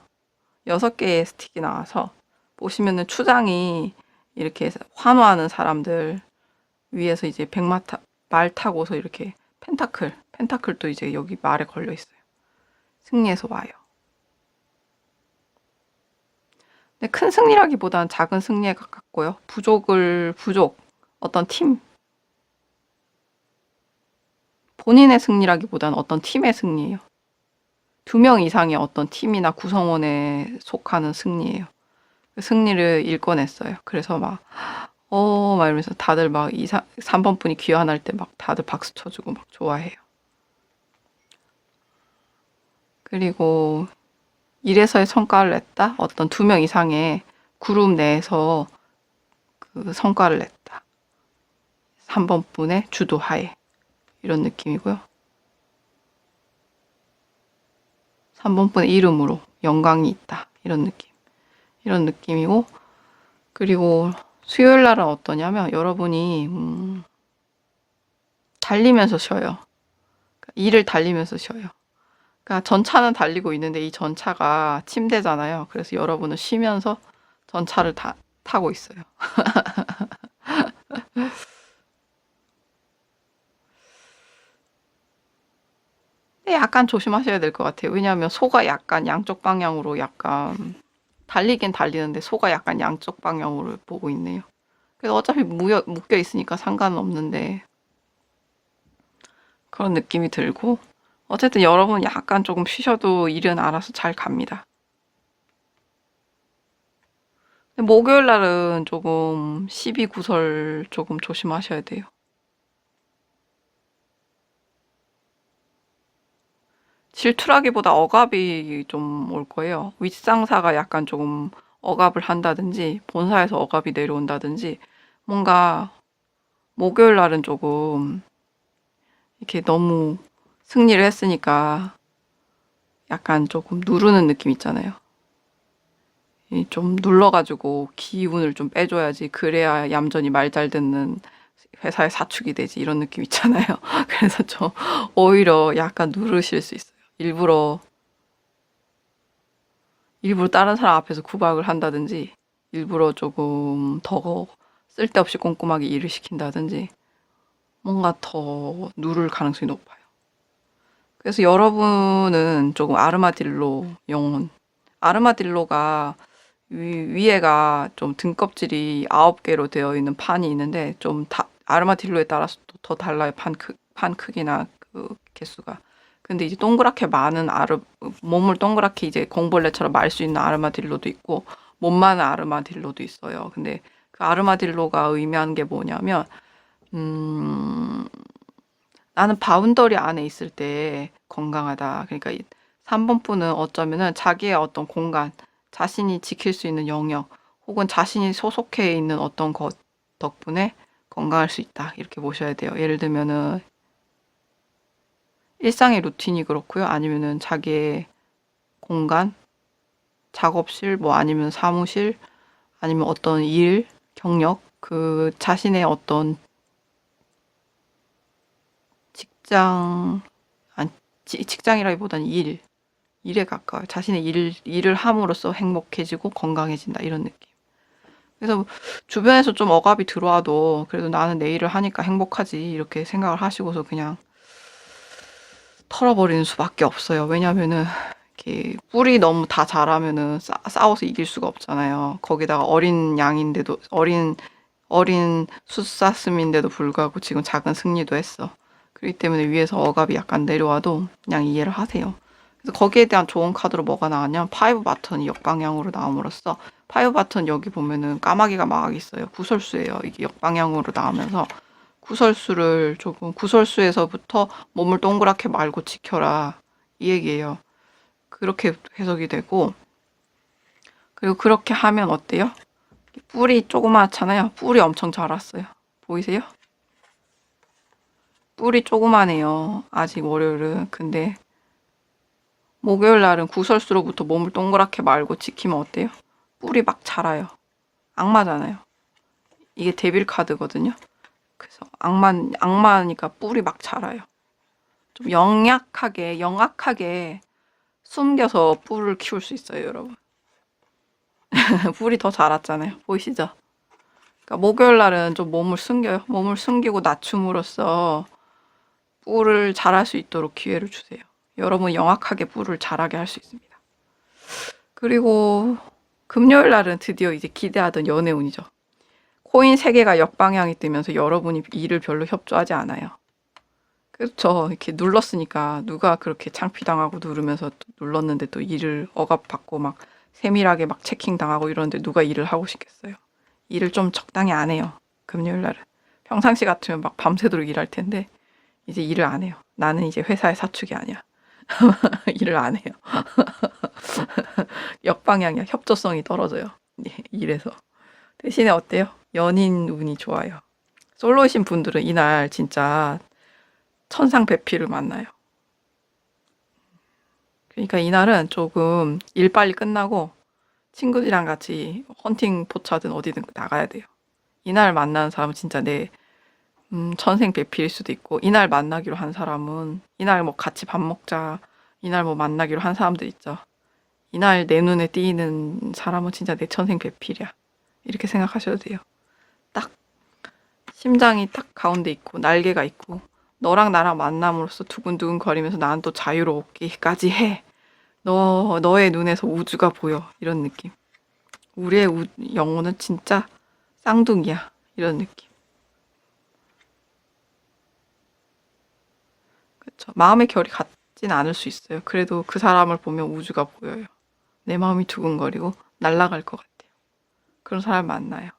6개의 스틱이 나와서 보시면은 추장이 이렇게 환호하는 사람들 위에서 이제 말 타고서 이렇게 펜타클도 이제 여기 말에 걸려 있어요. 승리해서 와요. 근데 큰 승리라기보다는 작은 승리에 가깝고요. 어떤 팀, 본인의 승리라기보다는 어떤 팀의 승리예요. 2명 이상의 어떤 팀이나 구성원에 속하는 승리예요. 그 승리를 일궈냈어요. 그래서 막 이러면서 다들 막 3번 분이 귀환할 때 막 다들 박수 쳐주고 막 좋아해요. 그리고 일에서의 성과를 냈다. 어떤 2명 이상의 그룹 내에서 그 성과를 냈다. 3번 분의 주도하에 이런 느낌이고요. 3번 분의 이름으로 영광이 있다. 이런 느낌이고 그리고 수요일 날은 어떠냐면 여러분이 달리면서 쉬어요. 일을 달리면서 쉬어요. 그러니까 전차는 달리고 있는데 이 전차가 침대잖아요. 그래서 여러분은 쉬면서 전차를 타고 있어요. 근데 약간 조심하셔야 될 것 같아요. 왜냐하면 소가 약간 양쪽 방향으로 약간 달리긴 달리는데 소가 약간 양쪽 방향으로 보고 있네요. 그래서 어차피 묶여 있으니까 상관은 없는데 그런 느낌이 들고 어쨌든 여러분 약간 조금 쉬셔도 일은 알아서 잘 갑니다. 근데 목요일 날은 조금 시비 구설 조금 조심하셔야 돼요. 질투라기보다 억압이 좀 올 거예요. 윗상사가 약간 조금 억압을 한다든지 본사에서 억압이 내려온다든지 뭔가 목요일 날은 조금 이렇게 너무 승리를 했으니까 약간 조금 누르는 느낌 있잖아요. 좀 눌러가지고 기운을 좀 빼줘야지 그래야 얌전히 말 잘 듣는 회사의 사축이 되지 이런 느낌 있잖아요. 그래서 좀 오히려 약간 누르실 수 있어요. 일부러 다른 사람 앞에서 구박을 한다든지 일부러 조금 더 쓸데없이 꼼꼼하게 일을 시킨다든지 뭔가 더 누를 가능성이 높아요. 그래서 여러분은 조금 아르마딜로 영혼 아르마딜로가 위에가 좀 등껍질이 9개로 되어 있는 판이 있는데 좀 아르마딜로에 따라서 또 더 달라요. 판 크기나 그 개수가. 근데 이제 동그랗게 많은 몸을 동그랗게 이제 공벌레처럼 말 수 있는 아르마딜로도 있고 못 많은 아르마딜로도 있어요. 근데 그 아르마딜로가 의미하는 게 뭐냐면 나는 바운더리 안에 있을 때 건강하다. 그러니까 3번 분은 어쩌면은 자기의 어떤 공간, 자신이 지킬 수 있는 영역, 혹은 자신이 소속해 있는 어떤 것 덕분에 건강할 수 있다. 이렇게 보셔야 돼요. 예를 들면은 일상의 루틴이 그렇고요. 아니면은 자기의 공간, 작업실, 뭐 아니면 사무실, 아니면 어떤 일, 경력, 그 자신의 어떤 직장, 아니, 직장이라기보다는 일에 가까워요. 자신의 일을 함으로써 행복해지고 건강해진다. 이런 느낌. 그래서 주변에서 좀 억압이 들어와도 그래도 나는 내 일을 하니까 행복하지. 이렇게 생각을 하시고서 그냥 털어버리는 수밖에 없어요. 왜냐면은 이렇게 뿔이 너무 다 자라면은 싸워서 이길 수가 없잖아요. 거기다가 어린 양인데도 어린 숫사슴인데도 불구하고 지금 작은 승리도 했어. 그렇기 때문에 위에서 억압이 약간 내려와도 그냥 이해를 하세요. 그래서 거기에 대한 좋은 카드로 뭐가 나왔냐면 파이브 바턴이 역방향으로 나옴으로써 파이브 바턴 여기 보면은 까마귀가 막 있어요. 구설수예요. 이게 역방향으로 나오면서 구설수를 조금 구설수에서부터 몸을 동그랗게 말고 지켜라 이 얘기예요. 그렇게 해석이 되고 그리고 그렇게 하면 어때요? 뿔이 조그맣잖아요. 뿔이 엄청 자랐어요. 보이세요? 뿔이 조그마네요. 아직 월요일은. 근데 목요일 날은 구설수로부터 몸을 동그랗게 말고 지키면 어때요? 뿔이 막 자라요. 악마잖아요. 이게 데빌 카드거든요. 그래서 악마니까 뿔이 막 자라요. 좀 영악하게 숨겨서 뿔을 키울 수 있어요, 여러분. 뿔이 더 자랐잖아요. 보이시죠? 그러니까 목요일 날은 좀 몸을 숨겨요. 몸을 숨기고 낮춤으로써 뿔을 자랄 수 있도록 기회를 주세요. 여러분 영악하게 뿔을 자라게 할 수 있습니다. 그리고 금요일 날은 드디어 이제 기대하던 연애운이죠. 코인 3개가 역방향이 뜨면서 여러분이 일을 별로 협조하지 않아요. 그렇죠. 이렇게 눌렀으니까 누가 그렇게 창피당하고 누르면서 또 눌렀는데 또 일을 억압받고 막 세밀하게 막 체킹당하고 이러는데 누가 일을 하고 싶겠어요. 일을 좀 적당히 안 해요. 금요일 날은. 평상시 같으면 막 밤새도록 일할 텐데 이제 일을 안 해요. 나는 이제 회사의 사축이 아니야. 일을 안 해요. 역방향이야. 협조성이 떨어져요. 일에서. 대신에 어때요? 연인 운이 좋아요. 솔로이신 분들은 이날 진짜 천상배필을 만나요. 그러니까 이날은 조금 일 빨리 끝나고 친구들이랑 같이 헌팅 포차든 어디든 나가야 돼요. 이날 만나는 사람은 진짜 내 천생배필일 수도 있고 이날 만나기로 한 사람은 이날 뭐 같이 밥 먹자 이날 뭐 만나기로 한 사람들 있죠. 이날 내 눈에 띄는 사람은 진짜 내 천생배필이야. 이렇게 생각하셔도 돼요. 딱 심장이 딱 가운데 있고 날개가 있고 너랑 나랑 만남으로써 두근두근 거리면서 나는 또 자유롭기까지 해. 너의 눈에서 우주가 보여. 이런 느낌. 우리의 영혼은 진짜 쌍둥이야. 이런 느낌. 그렇죠. 마음의 결이 같진 않을 수 있어요. 그래도 그 사람을 보면 우주가 보여요. 내 마음이 두근거리고 날아갈 것 같아요. 그런 사람 만나요.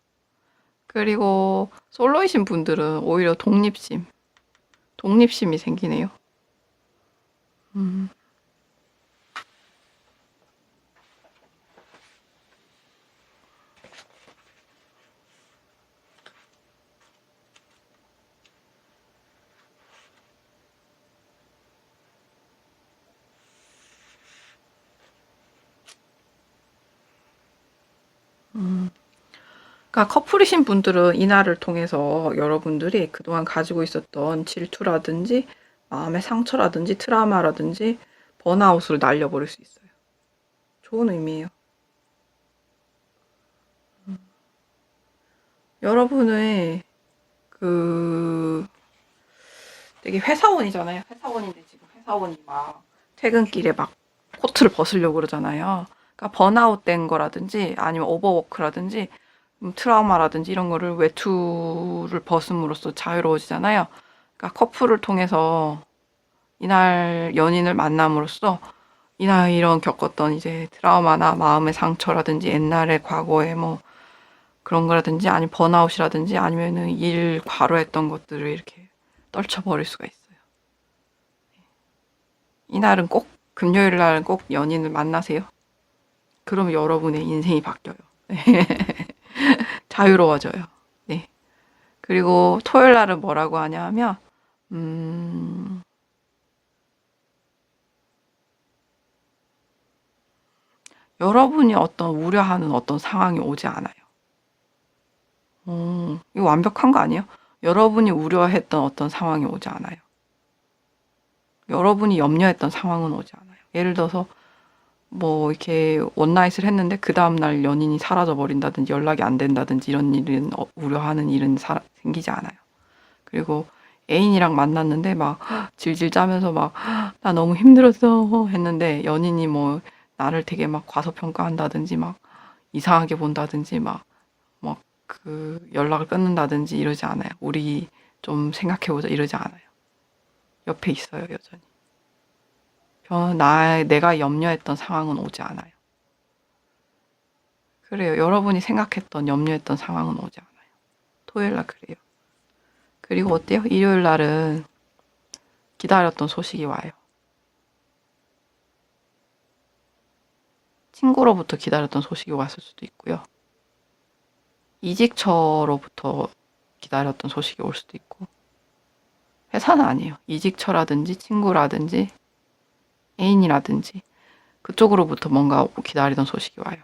그리고 솔로이신 분들은 오히려 독립심이 생기네요. 음. 그러니까 커플이신 분들은 이날을 통해서 여러분들이 그동안 가지고 있었던 질투라든지 마음의 상처라든지 트라우마라든지 번아웃을 날려버릴 수 있어요. 좋은 의미예요. 여러분의 그 되게 회사원이잖아요. 회사원인데 지금 회사원이 막 퇴근길에 막 코트를 벗으려고 그러잖아요. 그러니까 번아웃 된 거라든지 아니면 오버워크라든지 트라우마라든지 이런 거를 외투를 벗음으로써 자유로워지잖아요. 그러니까 커플을 통해서 이날 연인을 만남으로써 이날 이런 겪었던 이제 트라우마나 마음의 상처라든지 옛날의 과거에 뭐 그런 거라든지 아니면 번아웃이라든지 아니면은 일 과로했던 것들을 이렇게 떨쳐버릴 수가 있어요. 이날은 꼭 금요일 날은 꼭 연인을 만나세요. 그러면 여러분의 인생이 바뀌어요. 자유로워져요. 네. 그리고 토요일 날은 뭐라고 하냐 하면, 여러분이 어떤 우려하는 어떤 상황이 오지 않아요. 이거 완벽한 거 아니에요? 여러분이 우려했던 어떤 상황이 오지 않아요. 여러분이 염려했던 상황은 오지 않아요. 예를 들어서 뭐 이렇게 원나잇을 했는데 그 다음날 연인이 사라져 버린다든지 연락이 안 된다든지 이런 일은 우려하는 일은 생기지 않아요. 그리고 애인이랑 만났는데 막 질질 짜면서 막 나 너무 힘들었어 했는데 연인이 뭐 나를 되게 막 과소평가한다든지 막 이상하게 본다든지 막 그 연락을 끊는다든지 이러지 않아요. 우리 좀 생각해보자 이러지 않아요. 옆에 있어요, 여전히. 내가 염려했던 상황은 오지 않아요. 그래요. 여러분이 생각했던, 염려했던 상황은 오지 않아요. 토요일 날 그래요. 그리고 어때요? 일요일 날은 기다렸던 소식이 와요. 친구로부터 기다렸던 소식이 왔을 수도 있고요. 이직처로부터 기다렸던 소식이 올 수도 있고. 회사는 아니에요. 이직처라든지 친구라든지 애인이라든지 그쪽으로부터 뭔가 기다리던 소식이 와요.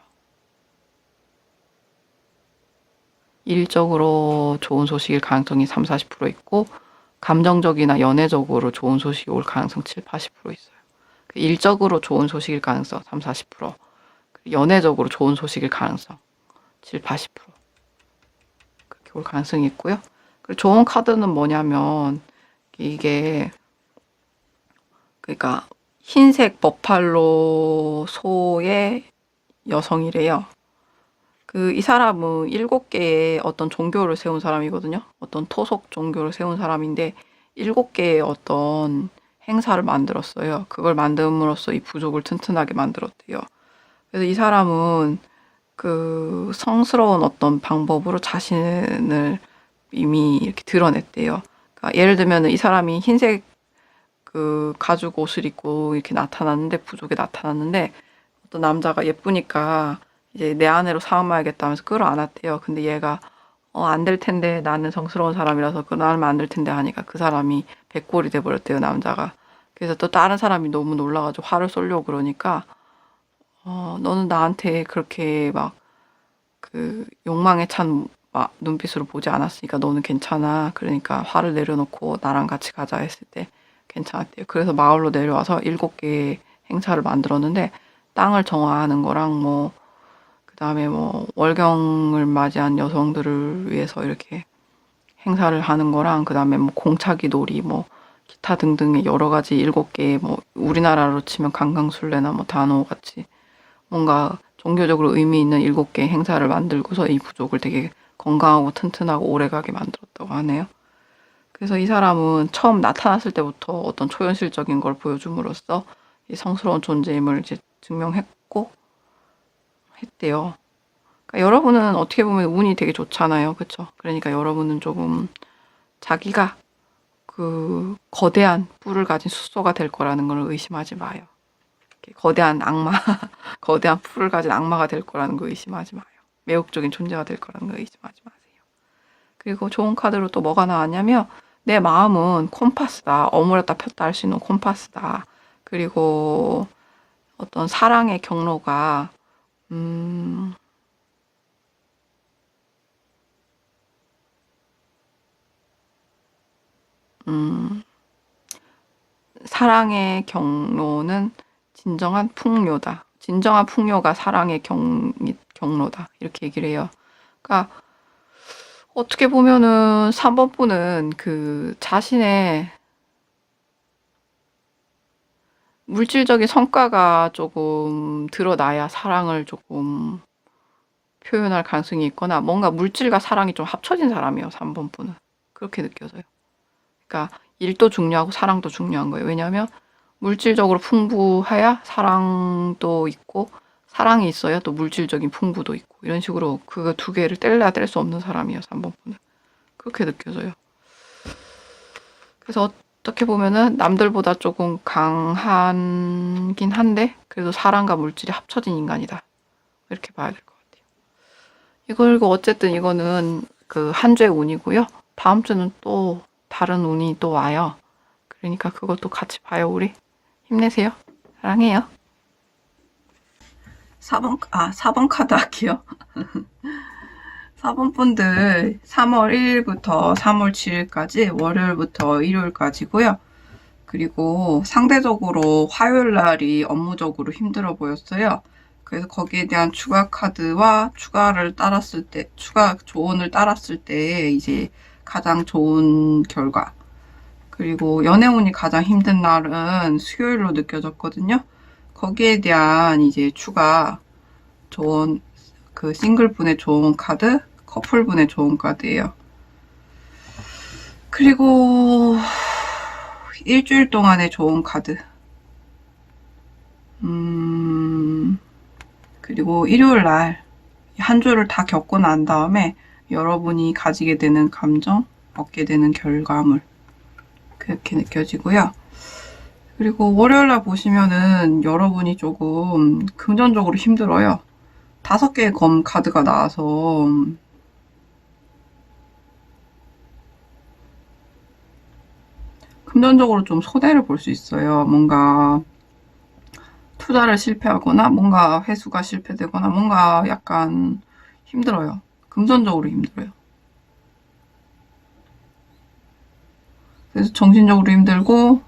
일적으로 좋은 소식일 가능성이 3, 40% 있고 감정적이나 연애적으로 좋은 소식이 올 가능성 7, 80% 있어요. 일적으로 좋은 소식일 가능성 3, 40%, 연애적으로 좋은 소식일 가능성 7, 80% 그렇게 올 가능성이 있고요. 그리고 좋은 카드는 뭐냐면 이게 그러니까 흰색 버팔로 소의 여성이래요. 이 사람은 7개의 어떤 종교를 세운 사람이거든요. 어떤 토속 종교를 세운 사람인데 7개의 어떤 행사를 만들었어요. 그걸 만듦으로써 이 부족을 튼튼하게 만들었대요. 그래서 이 사람은 그 성스러운 어떤 방법으로 자신을 이미 이렇게 드러냈대요. 그러니까 예를 들면 이 사람이 흰색 그 가죽 옷을 입고 이렇게 나타났는데 부족에 나타났는데 어떤 남자가 예쁘니까 이제 내 아내로 삼아야겠다면서 끌어안았대요. 근데 얘가 안 될 텐데 나는 성스러운 사람이라서 끌어안으면 안 될 텐데 하니까 그 사람이 백골이 돼버렸대요, 남자가. 그래서 또 다른 사람이 너무 놀라가지고 화를 쏠려고 그러니까 너는 나한테 그렇게 막 그 욕망에 찬 눈빛으로 보지 않았으니까 너는 괜찮아. 그러니까 화를 내려놓고 나랑 같이 가자 했을 때 괜찮았대요. 그래서 마을로 내려와서 7개의 행사를 만들었는데 땅을 정화하는 거랑 뭐 그다음에 뭐 월경을 맞이한 여성들을 위해서 이렇게 행사를 하는 거랑 그다음에 뭐 공차기 놀이 뭐 기타 등등의 여러 가지 7개의 뭐 우리나라로 치면 강강술래나 뭐 단호 같이 뭔가 종교적으로 의미 있는 7개의 행사를 만들고서 이 부족을 되게 건강하고 튼튼하고 오래가게 만들었다고 하네요. 그래서 이 사람은 처음 나타났을 때부터 어떤 초현실적인 걸 보여줌으로써 이 성스러운 존재임을 이제 증명했고 했대요. 그러니까 여러분은 어떻게 보면 운이 되게 좋잖아요. 그쵸? 그러니까 여러분은 조금 자기가 그 거대한 뿔을 가진 숫소가 될 거라는 걸 의심하지 마요. 거대한 악마, 거대한 뿔을 가진 악마가 될 거라는 거 의심하지 마요. 매혹적인 존재가 될 거라는 거 의심하지 마세요. 그리고 좋은 카드로 또 뭐가 나왔냐면 내 마음은 콤파스다. 어물었다 폈다 할 수 있는 콤파스다. 그리고 어떤 사랑의 경로가 사랑의 경로는 진정한 풍요다. 진정한 풍요가 사랑의 경로다. 이렇게 얘기를 해요. 그러니까 어떻게 보면은 3번 분은 그 자신의 물질적인 성과가 조금 드러나야 사랑을 조금 표현할 가능성이 있거나 뭔가 물질과 사랑이 좀 합쳐진 사람이에요. 3번 분은. 그렇게 느껴져요. 그러니까 일도 중요하고 사랑도 중요한 거예요. 왜냐하면 물질적으로 풍부해야 사랑도 있고 사랑이 있어야 또 물질적인 풍부도 있고 이런 식으로 그 두 개를 뗄래야 뗄 수 없는 사람이에요. 3번 분은. 그렇게 느껴져요. 그래서 어떻게 보면은 남들보다 조금 강하긴 한데 그래도 사랑과 물질이 합쳐진 인간이다. 이렇게 봐야 될 것 같아요. 이거 어쨌든 이거는 그 한 주의 운이고요. 다음 주는 또 다른 운이 또 와요. 그러니까 그것도 같이 봐요, 우리. 힘내세요. 사랑해요. 4번 카드 할게요. 4번 분들 3월 1일부터 3월 7일까지 월요일부터 일요일까지고요. 그리고 상대적으로 화요일 날이 업무적으로 힘들어 보였어요. 그래서 거기에 대한 추가 카드와 추가 조언을 따랐을 때 이제 가장 좋은 결과. 그리고 연애운이 가장 힘든 날은 수요일로 느껴졌거든요. 거기에 대한 이제 추가 조언, 그 싱글분의 좋은 카드, 커플분의 좋은 카드예요. 그리고 일주일 동안의 좋은 카드. 그리고 일요일 날 한 주를 다 겪고 난 다음에 여러분이 가지게 되는 감정, 얻게 되는 결과물. 그렇게 느껴지고요. 그리고 월요일 날 보시면은 여러분이 조금 금전적으로 힘들어요. 5개의 검 카드가 나와서 금전적으로 좀 손해를 볼 수 있어요. 뭔가 투자를 실패하거나 뭔가 회수가 실패되거나 뭔가 약간 힘들어요. 금전적으로 힘들어요. 그래서 정신적으로 힘들고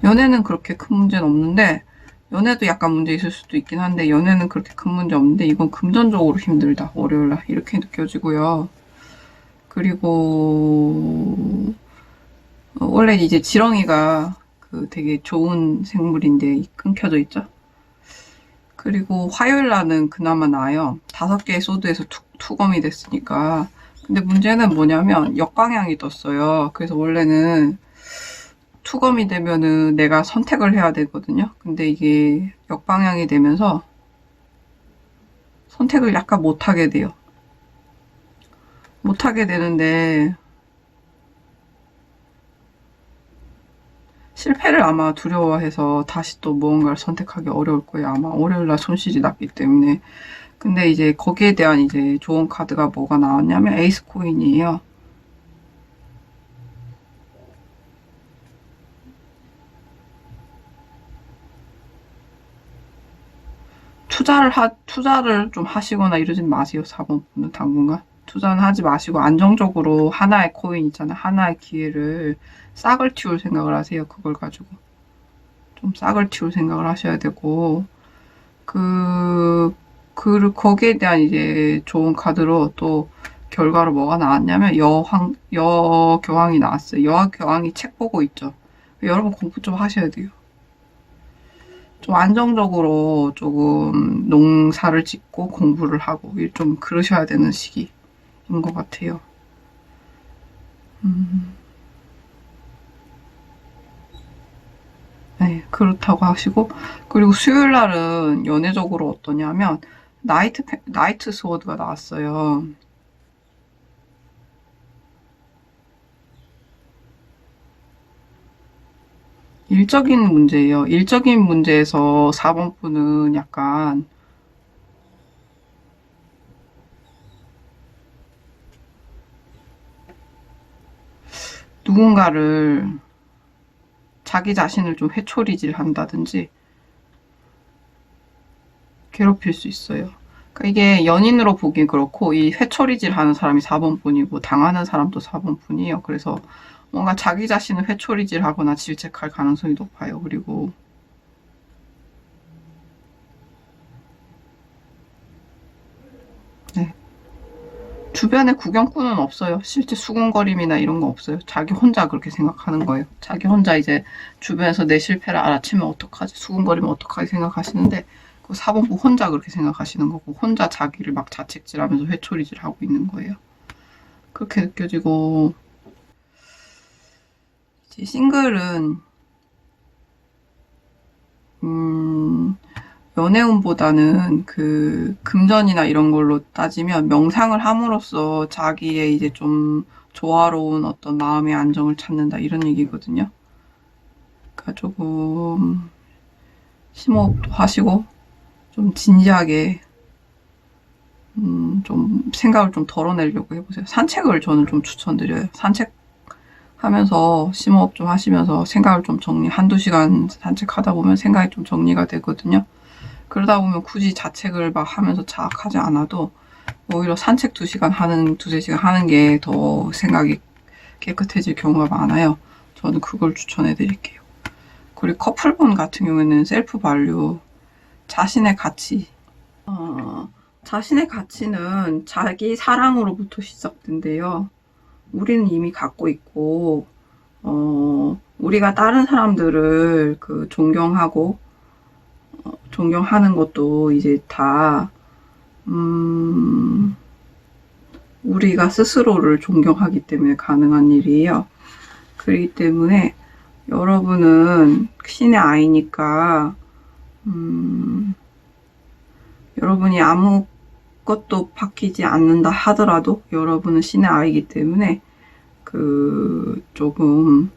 연애는 그렇게 큰 문제는 없는데 연애도 약간 문제 있을 수도 있긴 한데 연애는 그렇게 큰 문제 없는데 이건 금전적으로 힘들다. 월요일날 이렇게 느껴지고요. 그리고 원래 이제 지렁이가 그 되게 좋은 생물인데 끊겨져 있죠. 그리고 화요일 날은 그나마 나아요. 5개의 소드에서 투검이 됐으니까. 근데 문제는 뭐냐면 역방향이 떴어요. 그래서 원래는 투검이 되면은 내가 선택을 해야 되거든요. 근데 이게 역방향이 되면서 선택을 약간 못하게 돼요. 못하게 되는데 실패를 아마 두려워해서 다시 또 무언가를 선택하기 어려울 거예요. 아마 월요일날 손실이 났기 때문에. 근데 이제 거기에 대한 이제 좋은 카드가 뭐가 나왔냐면 에이스 코인이에요. 투자를 좀 하시거나 이러진 마세요. 4번 분은 당분간. 투자는 하지 마시고 안정적으로 하나의 코인 있잖아요. 하나의 기회를 싹을 틔울 생각을 하세요. 그걸 가지고. 좀 싹을 틔울 생각을 하셔야 되고, 거기에 대한 이제 좋은 카드로 또 결과로 뭐가 나왔냐면 여교황이 나왔어요. 여교황이 책 보고 있죠. 여러분 공부 좀 하셔야 돼요. 좀 안정적으로 조금 농사를 짓고 공부를 하고 좀 그러셔야 되는 시기인 것 같아요. 네, 그렇다고 하시고 그리고 수요일 날은 연애적으로 어떠냐면 나이트 스워드가 나왔어요. 일적인 문제예요. 일적인 문제에서 4번 분은 약간 누군가를 자기 자신을 좀 회초리질 한다든지 괴롭힐 수 있어요. 그러니까 이게 연인으로 보기 그렇고 이 회초리질 하는 사람이 4번 분이고 당하는 사람도 4번 분이에요. 그래서 뭔가 자기 자신을 회초리질 하거나 질책할 가능성이 높아요. 그리고 네. 주변에 구경꾼은 없어요. 실제 수군거림이나 이런 거 없어요. 자기 혼자 그렇게 생각하는 거예요. 자기 혼자 이제 주변에서 내 실패를 알아채면 어떡하지? 수군거리면 어떡하지? 생각하시는데 그 4번부 혼자 그렇게 생각하시는 거고 혼자 자기를 막 자책질하면서 회초리질하고 있는 거예요. 그렇게 느껴지고 이제 싱글은 연애운보다는 그 금전이나 이런 걸로 따지면 명상을 함으로써 자기의 이제 좀 조화로운 어떤 마음의 안정을 찾는다 이런 얘기거든요. 그러니까 조금 심호흡도 하시고 좀 진지하게 좀 생각을 좀 덜어내려고 해보세요. 산책을 저는 좀 추천드려요. 산책하면서 심호흡 좀 하시면서 생각을 좀 한두 시간 산책하다 보면 생각이 좀 정리가 되거든요. 그러다 보면 굳이 자책을 막 하면서 자학하지 않아도 오히려 산책 두세 시간 하는 게 더 생각이 깨끗해질 경우가 많아요. 저는 그걸 추천해 드릴게요. 그리고 커플본 같은 경우에는 셀프 발류, 자신의 가치. 자신의 가치는 자기 사랑으로부터 시작된대요. 우리는 이미 갖고 있고, 우리가 다른 사람들을 존경하고, 존경하는 것도 이제 다, 우리가 스스로를 존경하기 때문에 가능한 일이에요. 그렇기 때문에 여러분은 신의 아이니까, 여러분이 아무것도 바뀌지 않는다 하더라도 여러분은 신의 아이이기 때문에 조금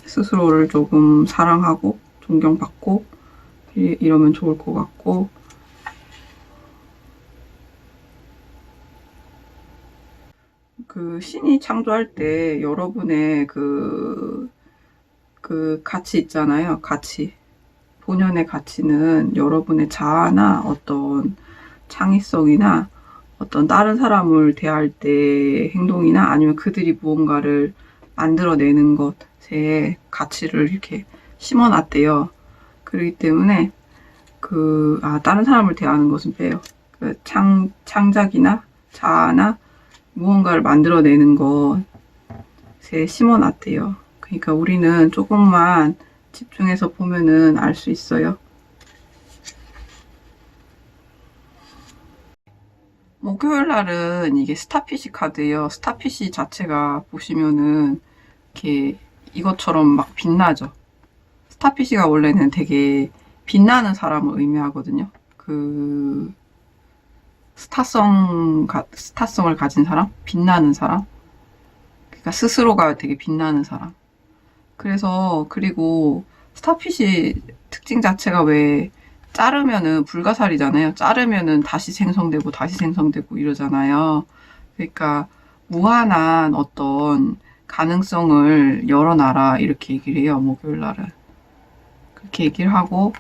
스스로를 조금 사랑하고 존경받고 이러면 좋을 것 같고, 신이 창조할 때 여러분의 가치 있잖아요. 가치. 본연의 가치는 여러분의 자아나 어떤 창의성이나 어떤 다른 사람을 대할 때 행동이나 아니면 그들이 무언가를 만들어내는 것에 가치를 이렇게 심어놨대요. 그렇기 때문에 다른 사람을 대하는 것은 빼요. 창작이나 자아나 무언가를 만들어내는 것에 심어놨대요. 그러니까 우리는 조금만 집중해서 보면은 알 수 있어요. 목요일 날은 이게 스타피쉬 카드예요. 스타피쉬 자체가 보시면은 이렇게 이것처럼 막 빛나죠. 스타피쉬가 원래는 되게 빛나는 사람을 의미하거든요. 스타성을 가진 사람? 빛나는 사람? 그러니까 스스로가 되게 빛나는 사람. 그리고 스타핏이 특징 자체가 왜 자르면은 불가사리잖아요. 자르면은 다시 생성되고 이러잖아요. 그러니까 무한한 어떤 가능성을 열어놔라 이렇게 얘기를 해요. 목요일 날은. 그렇게 얘기를 하고,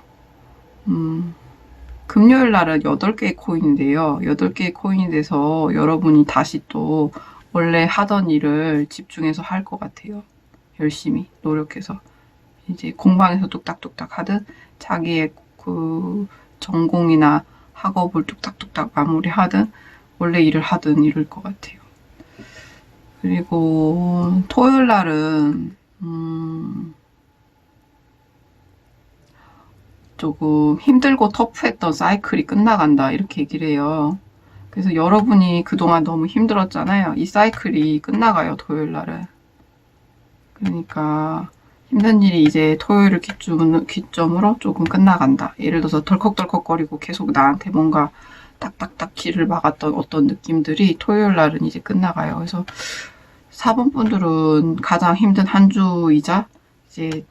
금요일 날은 8개의 코인인데요. 8개의 코인이 돼서 여러분이 다시 또 원래 하던 일을 집중해서 할 것 같아요. 열심히 노력해서 이제 공방에서 뚝딱뚝딱 하듯 자기의 전공이나 학업을 뚝딱뚝딱 마무리하든 원래 일을 하든 이럴 것 같아요. 그리고 토요일 날은 조금 힘들고 터프했던 사이클이 끝나간다 이렇게 얘기를 해요. 그래서 여러분이 그동안 너무 힘들었잖아요. 이 사이클이 끝나가요. 토요일 날은. 그러니까 힘든 일이 이제 토요일을 기점으로 조금 끝나간다. 예를 들어서 덜컥덜컥거리고 계속 나한테 뭔가 딱딱딱 길을 막았던 어떤 느낌들이 토요일 날은 이제 끝나가요. 그래서 4번 분들은 가장 힘든 한 주이자 이제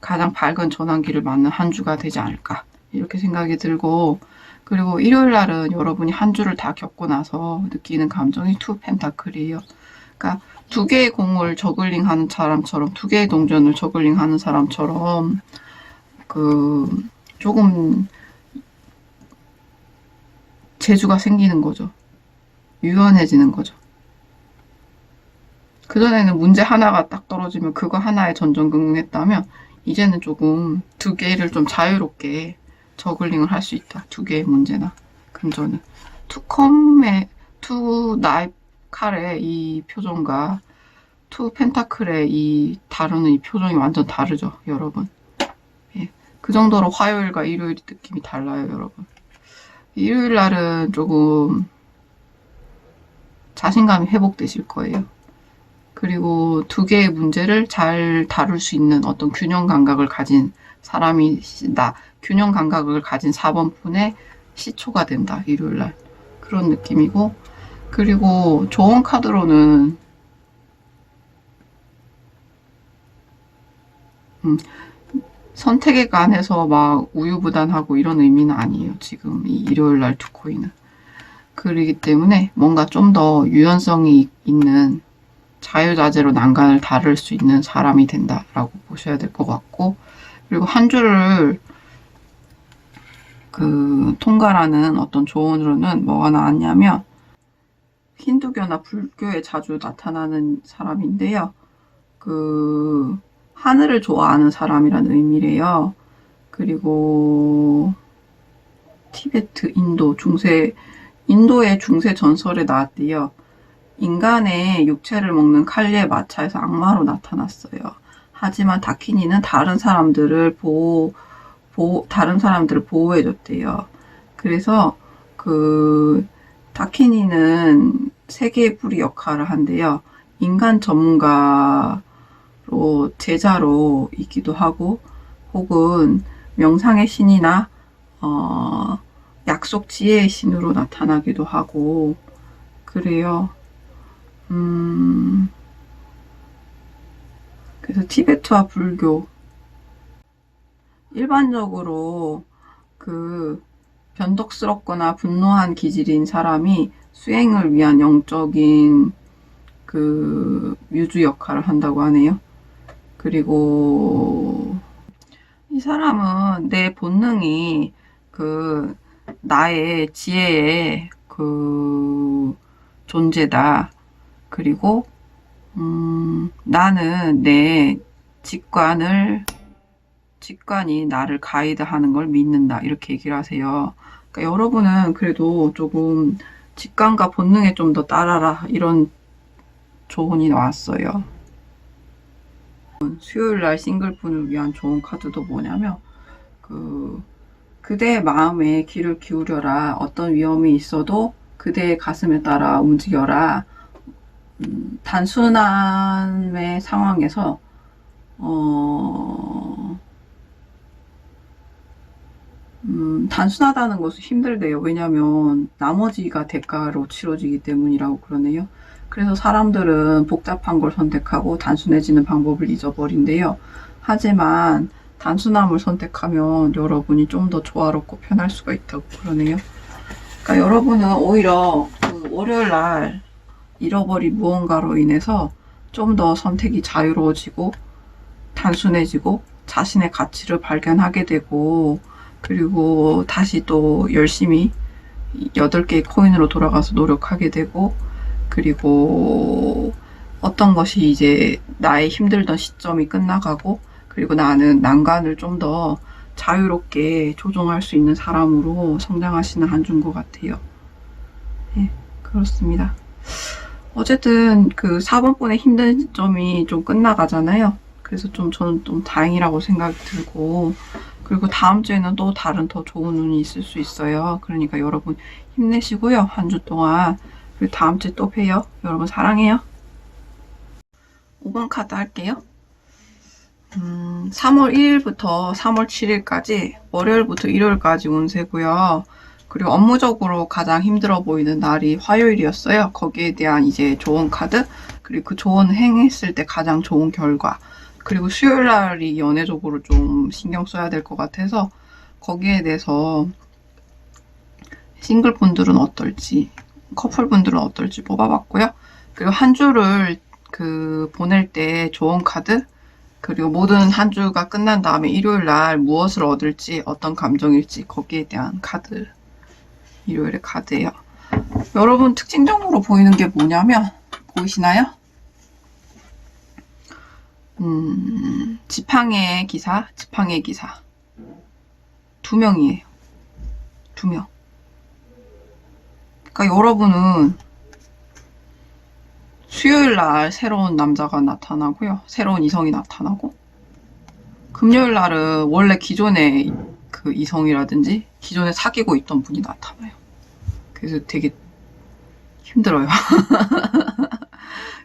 가장 밝은 전환기를 맞는 한 주가 되지 않을까 이렇게 생각이 들고, 그리고 일요일 날은 여러분이 한 주를 다 겪고 나서 느끼는 감정이 투 펜타클이에요. 그러니까 2개의 공을 저글링하는 사람처럼, 2개의 동전을 저글링하는 사람처럼 조금 재주가 생기는 거죠. 유연해지는 거죠. 그전에는 문제 하나가 딱 떨어지면 그거 하나에 전전긍긍했다면 이제는 조금 2개를 좀 자유롭게 저글링을 할 수 있다. 2개의 문제나 금전은. 투 나이프 칼의 이 표정과 투 펜타클의 이 다루는 이 표정이 완전 다르죠, 여러분. 예. 그 정도로 화요일과 일요일 느낌이 달라요, 여러분. 일요일 날은 조금 자신감이 회복되실 거예요. 그리고 2개의 문제를 잘 다룰 수 있는 어떤 균형 감각을 가진 사람이다. 균형 감각을 가진 4번 분의 시초가 된다, 일요일 날. 그런 느낌이고, 그리고 좋은 카드로는 선택에 관해서 막 우유부단하고 이런 의미는 아니에요. 지금 이 일요일 날 두 코인은. 그러기 때문에 뭔가 좀 더 유연성이 있는 자유자재로 난관을 다룰 수 있는 사람이 된다라고 보셔야 될 것 같고, 그리고 한 주를 통과라는 어떤 조언으로는 뭐가 나왔냐면, 힌두교나 불교에 자주 나타나는 사람인데요. 하늘을 좋아하는 사람이라는 의미래요. 그리고 티베트, 인도의 중세 전설에 나왔대요. 인간의 육체를 먹는 칼리의 마차에서 악마로 나타났어요. 하지만 다키니는 다른 사람들을 보호해줬대요. 그래서 다키니는 세계의 뿌리 역할을 한대요. 인간 전문가로 제자로 있기도 하고, 혹은 명상의 신이나 약속 지혜의 신으로 나타나기도 하고 그래요. 그래서 티베트와 불교, 일반적으로 변덕스럽거나 분노한 기질인 사람이 수행을 위한 영적인 뮤즈 역할을 한다고 하네요. 그리고 이 사람은 내 본능이 나의 지혜의 존재다. 그리고 나는 내 직관이 나를 가이드하는 걸 믿는다. 이렇게 얘기를 하세요. 그러니까 여러분은 그래도 조금 직관과 본능에 좀 더 따라라. 이런 조언이 나왔어요. 수요일 날 싱글분을 위한 좋은 카드도 뭐냐면, 그대의 마음에 귀를 기울여라. 어떤 위험이 있어도 그대의 가슴에 따라 움직여라. 단순함의 상황에서 단순하다는 것은 힘들대요. 왜냐하면 나머지가 대가로 치러지기 때문이라고 그러네요. 그래서 사람들은 복잡한 걸 선택하고 단순해지는 방법을 잊어버린대요. 하지만 단순함을 선택하면 여러분이 좀 더 조화롭고 편할 수가 있다고 그러네요. 그러니까 여러분은 오히려 월요일 날 잃어버린 무언가로 인해서 좀 더 선택이 자유로워지고 단순해지고 자신의 가치를 발견하게 되고, 그리고 다시 또 열심히 8개의 코인으로 돌아가서 노력하게 되고, 그리고 어떤 것이 이제 나의 힘들던 시점이 끝나가고, 그리고 나는 난관을 좀 더 자유롭게 조종할 수 있는 사람으로 성장하시는 한 주인 것 같아요. 네, 그렇습니다. 어쨌든 4번분의 힘든 시점이 좀 끝나가잖아요. 그래서 저는 좀 다행이라고 생각이 들고, 그리고 다음 주에는 또 다른 더 좋은 운이 있을 수 있어요. 그러니까 여러분 힘내시고요. 한 주 동안. 그리고 다음 주에 또 봬요. 여러분 사랑해요. 5번 카드 할게요. 3월 1일부터 3월 7일까지, 월요일부터 일요일까지 운세고요. 그리고 업무적으로 가장 힘들어 보이는 날이 화요일이었어요. 거기에 대한 이제 조언 카드, 그리고 그 조언을 행했을 때 가장 좋은 결과, 그리고 수요일 날이 연애적으로 좀 신경 써야 될 것 같아서 거기에 대해서 싱글분들은 어떨지, 커플분들은 어떨지 뽑아봤고요. 그리고 한 주를 보낼 때 조언 카드, 그리고 모든 한 주가 끝난 다음에 일요일 날 무엇을 얻을지, 어떤 감정일지, 거기에 대한 카드, 일요일의 카드예요. 여러분 특징적으로 보이는 게 뭐냐면, 보이시나요? 지팡이의 기사. 2명이에요. 2명. 그러니까 여러분은 수요일 날 새로운 남자가 나타나고요. 새로운 이성이 나타나고, 금요일 날은 원래 기존의 이성이라든지 기존에 사귀고 있던 분이 나타나요. 그래서 되게 힘들어요.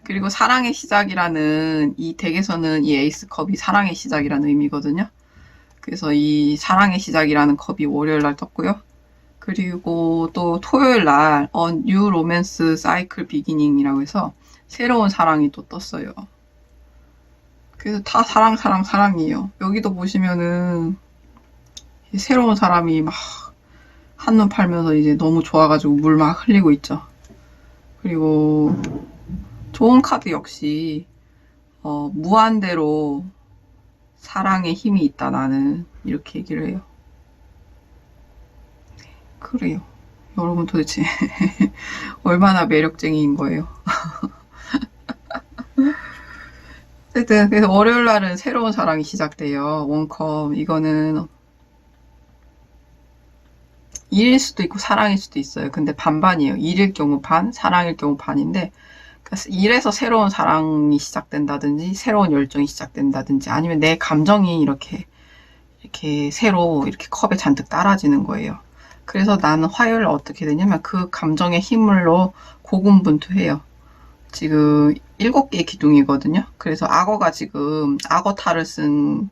그리고 사랑의 시작이라는 이 덱에서는 이 에이스컵이 사랑의 시작이라는 의미거든요. 그래서 이 사랑의 시작이라는 컵이 월요일 날 떴고요. 그리고 또 토요일 날 New Romance Cycle Beginning이라고 해서 새로운 사랑이 또 떴어요. 그래서 다 사랑, 사랑, 사랑이에요. 여기도 보시면은 새로운 사람이 막 한눈 팔면서 이제 너무 좋아가지고 물 막 흘리고 있죠. 그리고 좋은 카드 역시 무한대로 사랑의 힘이 있다 나는 이렇게 얘기를 해요. 그래요. 여러분 도대체 얼마나 매력쟁이인 거예요. 어쨌든 그래서 월요일 날은 새로운 사랑이 시작돼요. 원컵 이거는 일일 수도 있고 사랑일 수도 있어요. 근데 반반이에요. 일일 경우 반, 사랑일 경우 반인데 그래서 일에서 새로운 사랑이 시작된다든지 새로운 열정이 시작된다든지 아니면 내 감정이 이렇게 새로 이렇게 컵에 잔뜩 따라지는 거예요. 그래서 나는 화요일 어떻게 되냐면 그 감정의 힘으로 고군분투해요. 지금 7개의 기둥이거든요. 그래서 악어가 지금 악어 탈을 쓴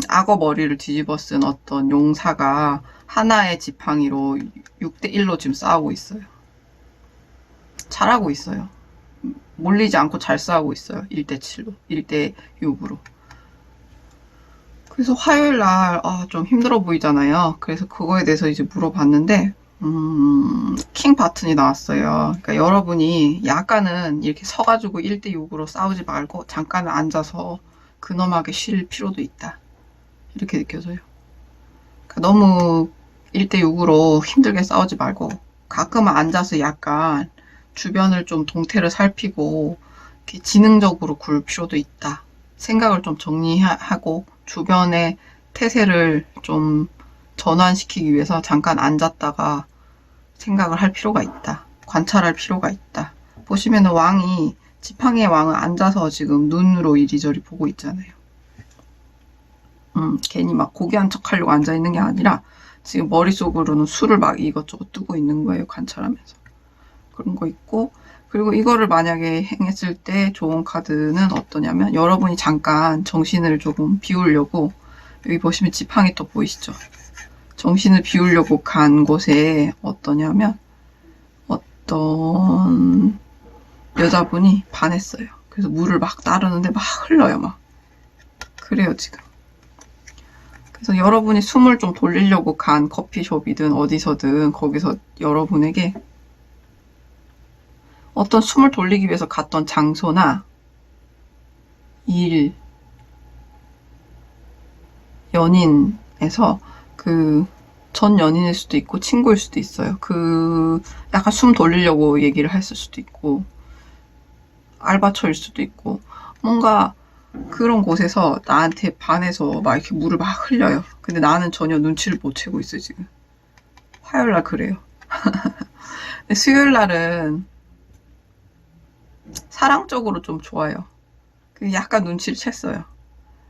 악어 머리를 뒤집어 쓴 어떤 용사가 하나의 지팡이로 6대1로 지금 싸우고 있어요. 잘하고 있어요. 몰리지 않고 잘 싸우고 있어요. 1대7로, 1대6으로. 그래서 화요일 날, 좀 힘들어 보이잖아요. 그래서 그거에 대해서 이제 물어봤는데, 킹 바튼이 나왔어요. 그러니까 여러분이 약간은 이렇게 서가지고 1대6으로 싸우지 말고 잠깐 앉아서 근엄하게 쉴 필요도 있다. 이렇게 느껴져요. 그러니까 너무 1대6으로 힘들게 싸우지 말고 가끔은 앉아서 약간 주변을 좀 동태를 살피고 이렇게 지능적으로 굴 필요도 있다. 생각을 좀 정리하고 주변의 태세를 좀 전환시키기 위해서 잠깐 앉았다가 생각을 할 필요가 있다. 관찰할 필요가 있다. 보시면은 왕이 지팡이의 왕은 앉아서 지금 눈으로 이리저리 보고 있잖아요. 괜히 막 고귀한 척 하려고 앉아 있는 게 아니라 지금 머릿속으로는 술을 막 이것저것 뜨고 있는 거예요. 관찰하면서. 그런 거 있고 그리고 이거를 만약에 행했을 때 좋은 카드는 어떠냐면 여러분이 잠깐 정신을 조금 비우려고 여기 보시면 지팡이 또 보이시죠? 정신을 비우려고 간 곳에 어떠냐면 어떤 여자분이 반했어요. 그래서 물을 막 따르는데 막 흘러요. 막 그래요 지금. 그래서 여러분이 숨을 좀 돌리려고 간 커피숍이든 어디서든 거기서 여러분에게 어떤 숨을 돌리기 위해서 갔던 장소나 일, 연인에서 그 전 연인일 수도 있고 친구일 수도 있어요. 그 약간 숨 돌리려고 얘기를 했을 수도 있고 알바처일 수도 있고 뭔가 그런 곳에서 나한테 반해서 막 이렇게 물을 막 흘려요. 근데 나는 전혀 눈치를 못 채고 있어요 지금. 화요일 날 그래요. 근데 수요일 날은 사랑적으로 좀 좋아요. 약간 눈치를 챘어요.